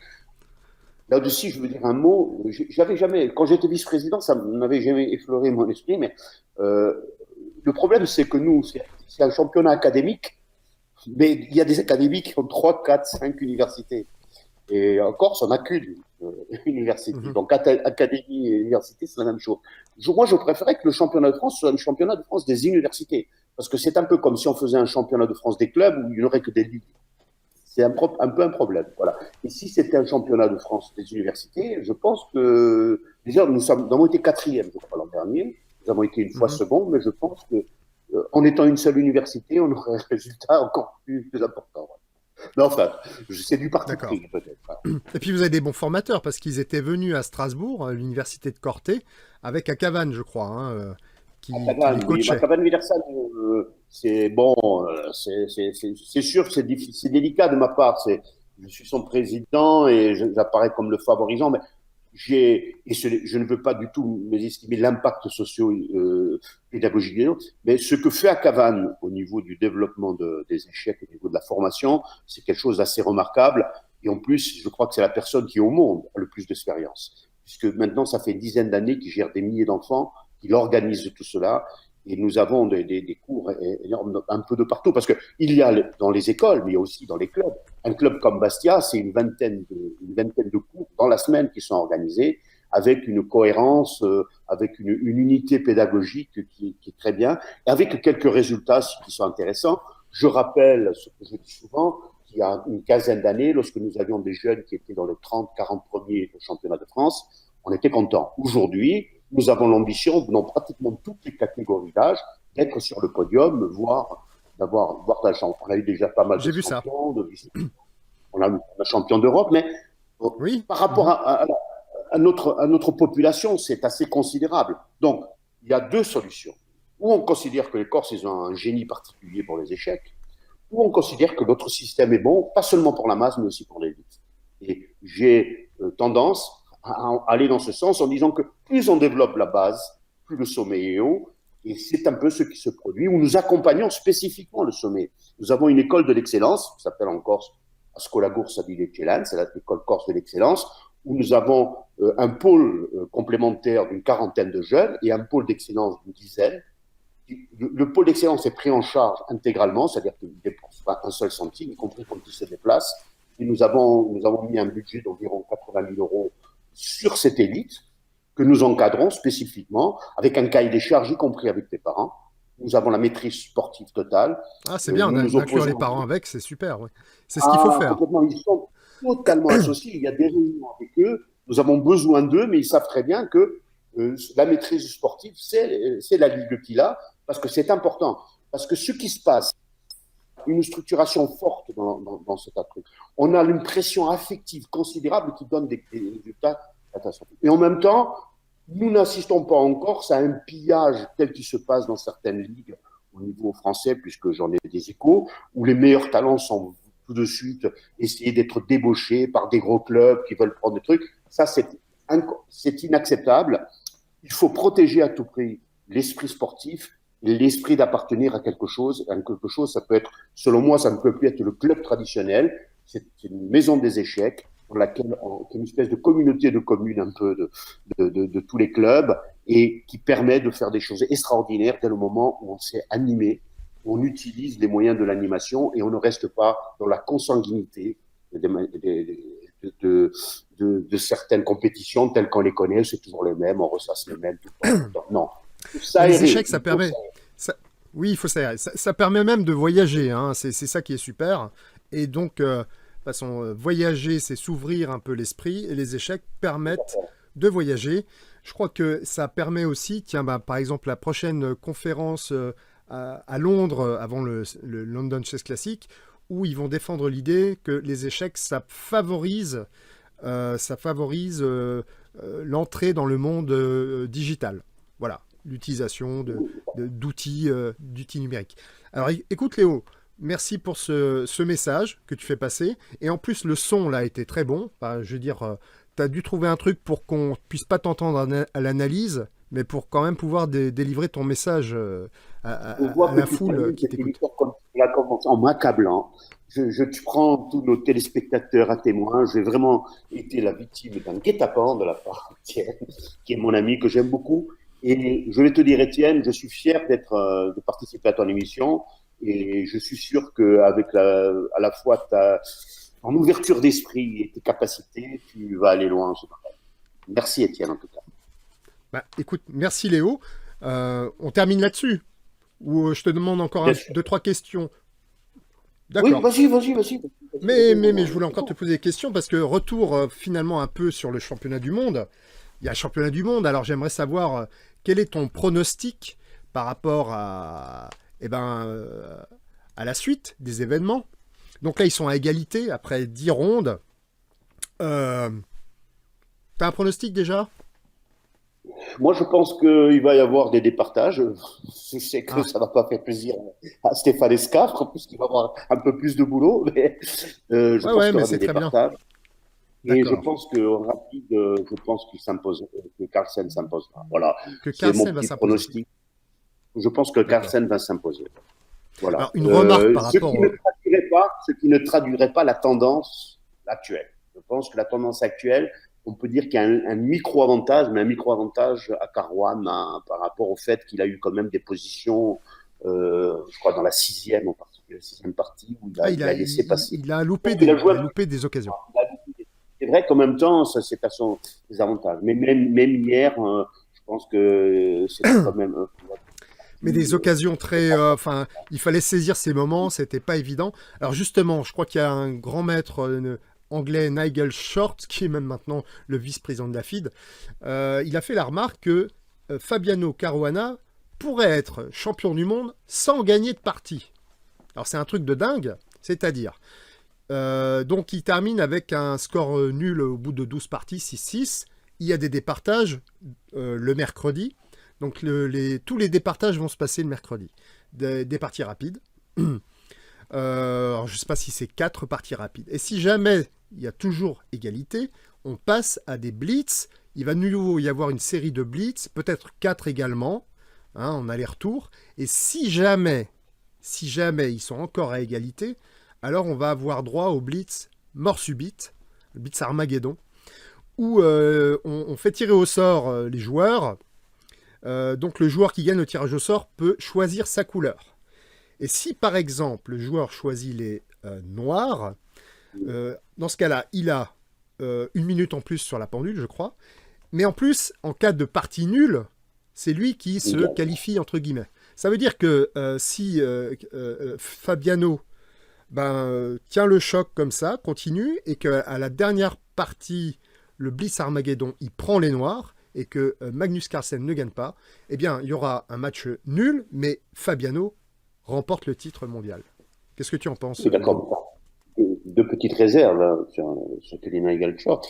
Là-dessus, je veux dire un mot. J'avais jamais, quand j'étais vice-président, ça n'avait jamais effleuré mon esprit, mais le problème, c'est que nous, c'est un championnat académique, mais il y a des académies qui ont 3, 4, 5 universités. Et en Corse, on n'a qu'une université. Donc, académie et université, c'est la même chose. Moi, je préférais que le championnat de France soit un championnat de France des universités. Parce que c'est un peu comme si on faisait un championnat de France des clubs où il n'y aurait que des ligues. C'est un peu un problème. Voilà. Et si c'était un championnat de France des universités, je pense que, déjà, nous avons été 4e, je crois, l'an dernier. Nous avons été une fois second, mais je pense que en étant une seule université, on aurait un résultat encore plus important. Mais enfin, c'est du parti pris, peut-être. Et puis vous avez des bons formateurs, parce qu'ils étaient venus à Strasbourg, à l'université de Corté, avec Akavan, je crois, hein, qui les coachait. Akavan Villarsane, c'est bon, c'est sûr, c'est délicat de ma part. Je suis son président et j'apparais comme le favorisant, mais je ne veux pas du tout mésestimer l'impact socio-pédagogique des autres, mais ce que fait Akavan au niveau du développement des échecs, au niveau de la formation, c'est quelque chose d'assez remarquable. Et en plus, je crois que c'est la personne qui, au monde, a le plus d'expérience. Puisque maintenant, ça fait une dizaine d'années qu'il gère des milliers d'enfants, qu'il organise tout cela. Et nous avons des cours énormes un peu de partout. Parce qu'il y a dans les écoles, mais il y a aussi dans les clubs. Un club comme Bastia, c'est une vingtaine de cours dans la semaine qui sont organisés, avec une cohérence, avec une unité pédagogique qui est très bien, et avec quelques résultats qui sont intéressants. Je rappelle ce que je dis souvent, qu'il y a une quinzaine d'années, lorsque nous avions des jeunes qui étaient dans les 30, 40 premiers au championnat de France, on était contents. Aujourd'hui, nous avons l'ambition, dans pratiquement toutes les catégories d'âge, d'être sur le podium, voire d'avoir la chance. On a eu déjà pas mal de champions, on a un champion d'Europe, mais par rapport à notre population, c'est assez considérable. Donc, il y a deux solutions. Ou on considère que les Corses, ils ont un génie particulier pour les échecs, ou on considère que notre système est bon, pas seulement pour la masse, mais aussi pour l'élite. Et j'ai tendance à aller dans ce sens en disant que plus on développe la base, plus le sommet est haut, et c'est un peu ce qui se produit, où nous accompagnons spécifiquement le sommet. Nous avons une école de l'excellence, qui s'appelle en Corse Scola Corsa di Eccellenza, c'est l'école corse de l'excellence, où nous avons un pôle complémentaire d'une quarantaine de jeunes et un pôle d'excellence d'une dizaine. Le pôle d'excellence est pris en charge intégralement, c'est-à-dire qu'il ne dépense pas un seul centime, y compris quand il se déplace. Et nous avons mis un budget d'environ 80 000 euros sur cette élite que nous encadrons spécifiquement, avec un cahier des charges, y compris avec les parents. Nous avons la maîtrise sportive totale. Ah, c'est bien, inclure les parents avec, c'est super. Ouais. C'est ce qu'il faut faire. totalement associés. Il y a des réunions avec eux. Nous avons besoin d'eux, mais ils savent très bien que la maîtrise sportive, c'est la ligue qu'il a, parce que c'est important. Parce que ce qui se passe, une structuration forte dans cet truc. On a une pression affective considérable qui donne des résultats catastrophiques. Et en même temps, nous n'assistons pas encore à un pillage tel qu'il se passe dans certaines ligues au niveau français, puisque j'en ai des échos, où les meilleurs talents sont tout de suite essayés d'être débauchés par des gros clubs qui veulent prendre des trucs. Ça, c'est inacceptable. Il faut protéger à tout prix l'esprit sportif, l'esprit d'appartenir à quelque chose. Quelque chose, ça peut être, selon moi, ça ne peut plus être le club traditionnel. C'est une maison des échecs dans laquelle une espèce de communauté de communes un peu de tous les clubs et qui permet de faire des choses extraordinaires dès le moment où on s'est animé, où on utilise les moyens de l'animation et on ne reste pas dans la consanguinité de certaines compétitions telles qu'on les connaît, c'est toujours les mêmes, on ressasse les mêmes tout le temps. Non. Les échecs, ça permet. Oui, il faut s'aérer. Ça permet même de voyager. Hein. C'est ça qui est super. Et donc, de toute façon, voyager, c'est s'ouvrir un peu l'esprit. Et les échecs permettent de voyager. Je crois que ça permet aussi, tiens, par exemple, la prochaine conférence à Londres, avant le London Chess Classic, où ils vont défendre l'idée que les échecs, ça favorise l'entrée dans le monde digital. Voilà, l'utilisation d'outils numériques. Alors écoute Léo, merci pour ce message que tu fais passer. Et en plus, le son là était très bon. Enfin, je veux dire, tu as dû trouver un truc pour qu'on puisse pas t'entendre à l'analyse, mais pour quand même pouvoir délivrer ton message à la foule qui t'écoute. Là, en m'accablant. Tu prends tous nos téléspectateurs à témoin. J'ai vraiment été la victime d'un guet-apens de la part d'Étienne, qui est mon ami, que j'aime beaucoup. Et je vais te dire, Étienne, je suis fier de participer à ton émission. Et je suis sûr qu'avec à la fois ton ouverture d'esprit et tes capacités, tu vas aller loin. Merci, Étienne, en tout cas. Bah, écoute, merci Léo. On termine là-dessus. Ou je te demande encore 2-3 questions. D'accord. Oui, vas-y. Mais je voulais encore te poser des questions parce que retour finalement un peu sur le championnat du monde. Il y a le championnat du monde, alors j'aimerais savoir quel est ton pronostic par rapport à la suite des événements. Donc là, ils sont à égalité après 10 rondes. T'as un pronostic déjà ? Moi, je pense qu'il va y avoir des départages. Je sais que ça ne va pas faire plaisir à Stéphane Escafre, puisqu'il va avoir un peu plus de boulot, mais je pense qu'il y aura des départages. Et je pense qu'il s'impose, que Carlsen s'imposera. Voilà. C'est mon petit pronostic. Je pense que Carlsen va s'imposer. Voilà. Alors, une remarque par rapport ce qui ne traduirait pas la tendance actuelle. Je pense que la tendance actuelle, on peut dire qu'il y a un micro-avantage, mais un micro-avantage à Caruana par rapport au fait qu'il a eu quand même des positions, je crois, dans la sixième, en particulier, la sixième partie, où il a laissé passer. Il a loupé des occasions. C'est vrai qu'en même temps, ça, c'est à son désavantage. Mais même hier, je pense que c'était quand même... mais des occasions très... il fallait saisir ces moments, c'était pas évident. Alors justement, je crois qu'il y a un grand maître... anglais Nigel Short, qui est même maintenant le vice-président de la FIDE, il a fait la remarque que Fabiano Caruana pourrait être champion du monde sans gagner de partie. Alors c'est un truc de dingue, c'est-à-dire, donc il termine avec un score nul au bout de 12 parties, 6-6, il y a des départages le mercredi, donc tous les départages vont se passer le mercredi, des parties rapides. Alors je ne sais pas si c'est 4 parties rapides. Et si jamais il y a toujours égalité, on passe à des blitz. Il va de nouveau y avoir une série de blitz, peut-être 4 également, en aller-retour. Et si jamais ils sont encore à égalité, alors on va avoir droit au blitz mort subite, le blitz Armageddon, où on fait tirer au sort les joueurs. Donc le joueur qui gagne le tirage au sort peut choisir sa couleur. Et si, par exemple, le joueur choisit les noirs, dans ce cas-là, il a 1 minute en plus sur la pendule, je crois. Mais en plus, en cas de partie nulle, c'est lui qui se qualifie, entre guillemets. Ça veut dire que si Fabiano tient le choc comme ça, continue, et qu'à la dernière partie, le Bliss Armageddon, il prend les noirs, et que Magnus Carlsen ne gagne pas, eh bien, il y aura un match nul, mais Fabiano remporte le titre mondial. Qu'est-ce que tu en penses? Oui, d'accord. Deux petites réserves hein, sur Kelina Egalchor.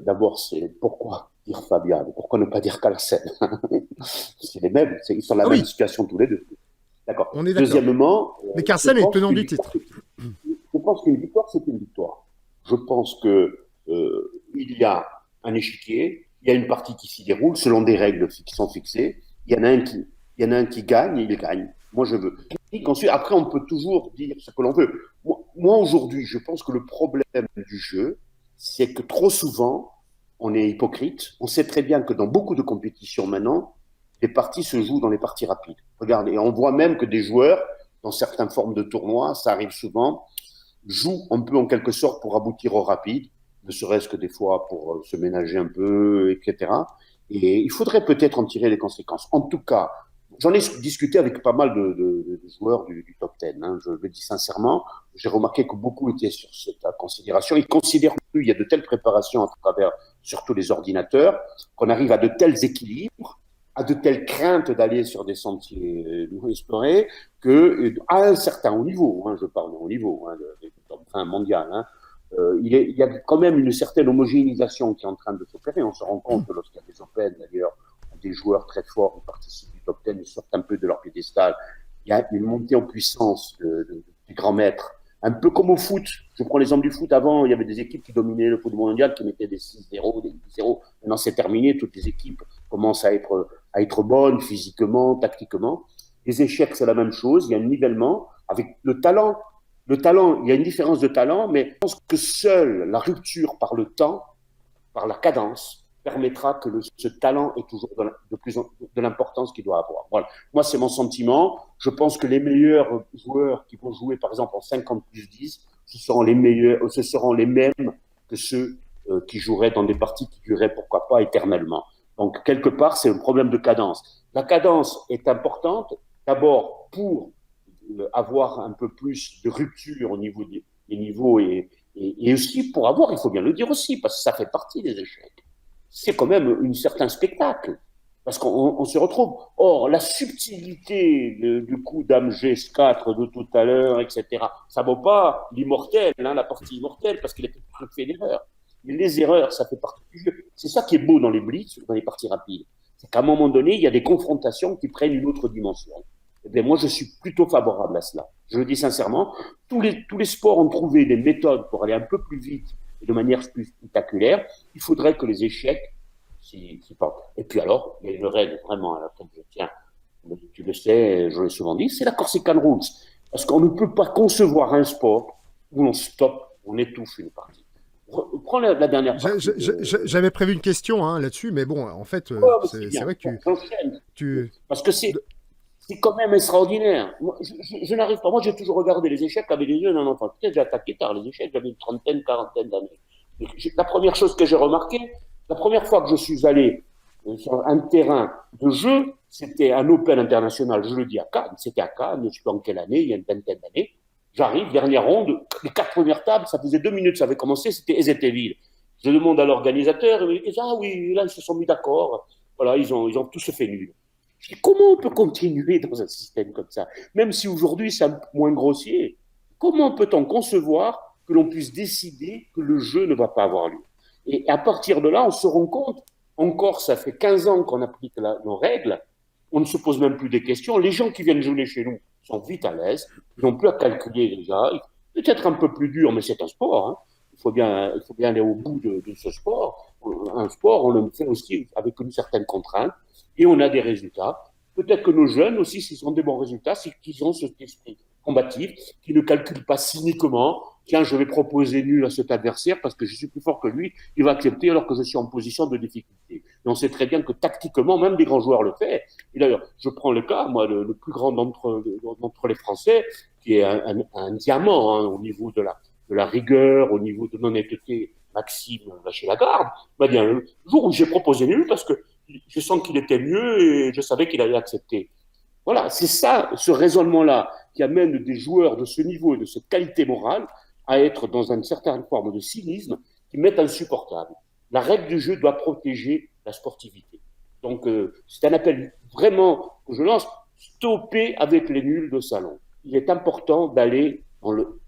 D'abord, c'est pourquoi dire Fabiano? Pourquoi ne pas dire Carlsen? C'est les mêmes, ils sont dans la même situation tous les deux. D'accord. On est d'accord. Deuxièmement, mais Carlsen est tenant du titre. Je pense qu'une victoire, c'est une victoire. Je pense que il y a un échiquier, il y a une partie qui s'y déroule selon des règles qui sont fixées. Il y en a un qui gagne, il gagne. Moi, je veux. Ensuite, après, on peut toujours dire ce que l'on veut. Moi, aujourd'hui, je pense que le problème du jeu, c'est que trop souvent, on est hypocrite. On sait très bien que dans beaucoup de compétitions maintenant, les parties se jouent dans les parties rapides. Regardez, on voit même que des joueurs, dans certaines formes de tournois, ça arrive souvent, jouent un peu en quelque sorte pour aboutir au rapide, ne serait-ce que des fois pour se ménager un peu, etc. Et il faudrait peut-être en tirer les conséquences. En tout cas, j'en ai discuté avec pas mal de joueurs du top 10. Hein, je le dis sincèrement. J'ai remarqué que beaucoup étaient sur cette considération. Ils considèrent qu'il y a de telles préparations à travers surtout les ordinateurs, qu'on arrive à de tels équilibres, à de telles craintes d'aller sur des sentiers non explorés, que à un certain haut niveau, hein, je parle de haut niveau, hein, de top 20 mondial, hein, il y a quand même une certaine homogénéisation qui est en train de s'opérer. On se rend compte que lorsqu'il y a des Open, d'ailleurs, des joueurs très forts qui participent du top 10 et sortent un peu de leur piédestal, il y a une montée en puissance des grands maîtres. Un peu comme au foot. Je prends l'exemple du foot. Avant, il y avait des équipes qui dominaient le football mondial, qui mettaient des 6-0, des 10-0. Maintenant, c'est terminé. Toutes les équipes commencent à être bonnes physiquement, tactiquement. Les échecs, c'est la même chose. Il y a un nivellement avec le talent. Le talent, il y a une différence de talent, mais je pense que seule la rupture par le temps, par la cadence, permettra que ce talent ait toujours de l'importance qu'il doit avoir. Voilà. Moi, c'est mon sentiment. Je pense que les meilleurs joueurs qui vont jouer, par exemple, en 50+10, ce seront les mêmes que ceux qui joueraient dans des parties qui dureraient, pourquoi pas, éternellement. Donc, quelque part, c'est un problème de cadence. La cadence est importante, d'abord, pour avoir un peu plus de rupture au niveau des niveaux et aussi pour avoir, il faut bien le dire aussi, parce que ça fait partie des échecs. C'est quand même un certain spectacle. Parce qu'on se retrouve. Or, la subtilité du coup dame G4 de tout à l'heure, etc., ça ne vaut pas l'immortel, hein, la partie immortelle, parce qu'il a fait d'erreurs. Mais les erreurs, ça fait partie du jeu. C'est ça qui est beau dans les blitz, dans les parties rapides. C'est qu'à un moment donné, il y a des confrontations qui prennent une autre dimension. Eh bien, moi, je suis plutôt favorable à cela. Je le dis sincèrement. Tous les sports ont trouvé des méthodes pour aller un peu plus vite et de manière plus spectaculaire. Il faudrait que les échecs s'y portent. Et puis alors, il y a une règle vraiment à laquelle je tiens. Tu le sais, je l'ai souvent dit, c'est la Corsican Rules. Parce qu'on ne peut pas concevoir un sport où on stoppe, on étouffe une partie. Prends la dernière partie. J'avais prévu une question hein, là-dessus, mais bon, en fait, c'est vrai que tu... Parce que c'est quand même extraordinaire. Moi, je n'arrive pas. Moi, j'ai toujours regardé les échecs avec les yeux d'un enfant. Peut-être j'ai attaqué tard les échecs, j'avais une trentaine, quarantaine d'années. La première chose que j'ai remarqué, la première fois que je suis allé sur un terrain de jeu, c'était un Open international, je le dis à Cannes, c'était à Cannes, je ne sais pas en quelle année, il y a une vingtaine d'années. J'arrive, dernière ronde, les 4 premières tables, ça faisait 2 minutes, ça avait commencé, c'était Ezeteville. Je demande à l'organisateur, il me dit, ah oui, là, ils se sont mis d'accord. Voilà, ils ont tous fait nul. Je dis, comment on peut continuer dans un système comme ça? Même si aujourd'hui, c'est un peu moins grossier. Comment peut-on concevoir que l'on puisse décider que le jeu ne va pas avoir lieu? Et à partir de là, on se rend compte, encore, ça fait 15 ans qu'on applique nos règles, on ne se pose même plus des questions. Les gens qui viennent jouer chez nous sont vite à l'aise, ils n'ont plus à calculer déjà. Peut-être un peu plus dur, mais c'est un sport. Hein. Il faut bien aller au bout de ce sport. Un sport, on le fait aussi avec une certaine contrainte, et on a des résultats. Peut-être que nos jeunes aussi, s'ils ont des bons résultats, c'est qu'ils ont cet esprit combatif, qui ne calculent pas cyniquement. Tiens, je vais proposer nul à cet adversaire parce que je suis plus fort que lui, il va accepter alors que je suis en position de difficulté. Et on sait très bien que tactiquement, même des grands joueurs le font. Et d'ailleurs, je prends le cas, moi, le plus grand d'entre les Français, qui est un diamant hein, au niveau de la rigueur, au niveau de l'honnêteté, Maxime Vacher-Lagarde, m'a dit un jour où j'ai proposé nul parce que je sens qu'il était mieux et je savais qu'il allait accepter. Voilà, c'est ça, ce raisonnement-là, qui amène des joueurs de ce niveau et de cette qualité morale à être dans une certaine forme de cynisme qui m'est insupportable. La règle du jeu doit protéger la sportivité. Donc, c'est un appel vraiment que je lance, stopper avec les nuls de salon. Il est important d'aller dans le...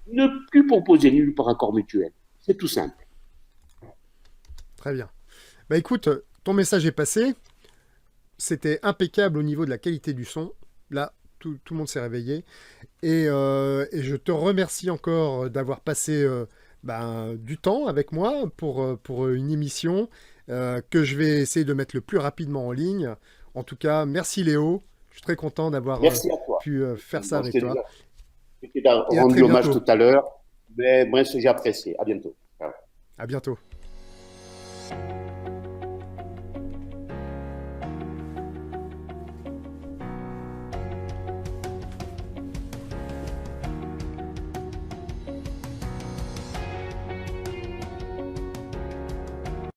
ne plus proposer nul par accord mutuel. C'est tout simple. Très bien. Bah écoute, ton message est passé. C'était impeccable au niveau de la qualité du son. Là, tout le monde s'est réveillé. Et je te remercie encore d'avoir passé du temps avec moi pour une émission que je vais essayer de mettre le plus rapidement en ligne. En tout cas, merci Léo. Je suis très content d'avoir Merci à toi. pu faire ça avec toi. Je t'ai rendu hommage tout à l'heure, mais moi, j'ai apprécié. À bientôt. À bientôt.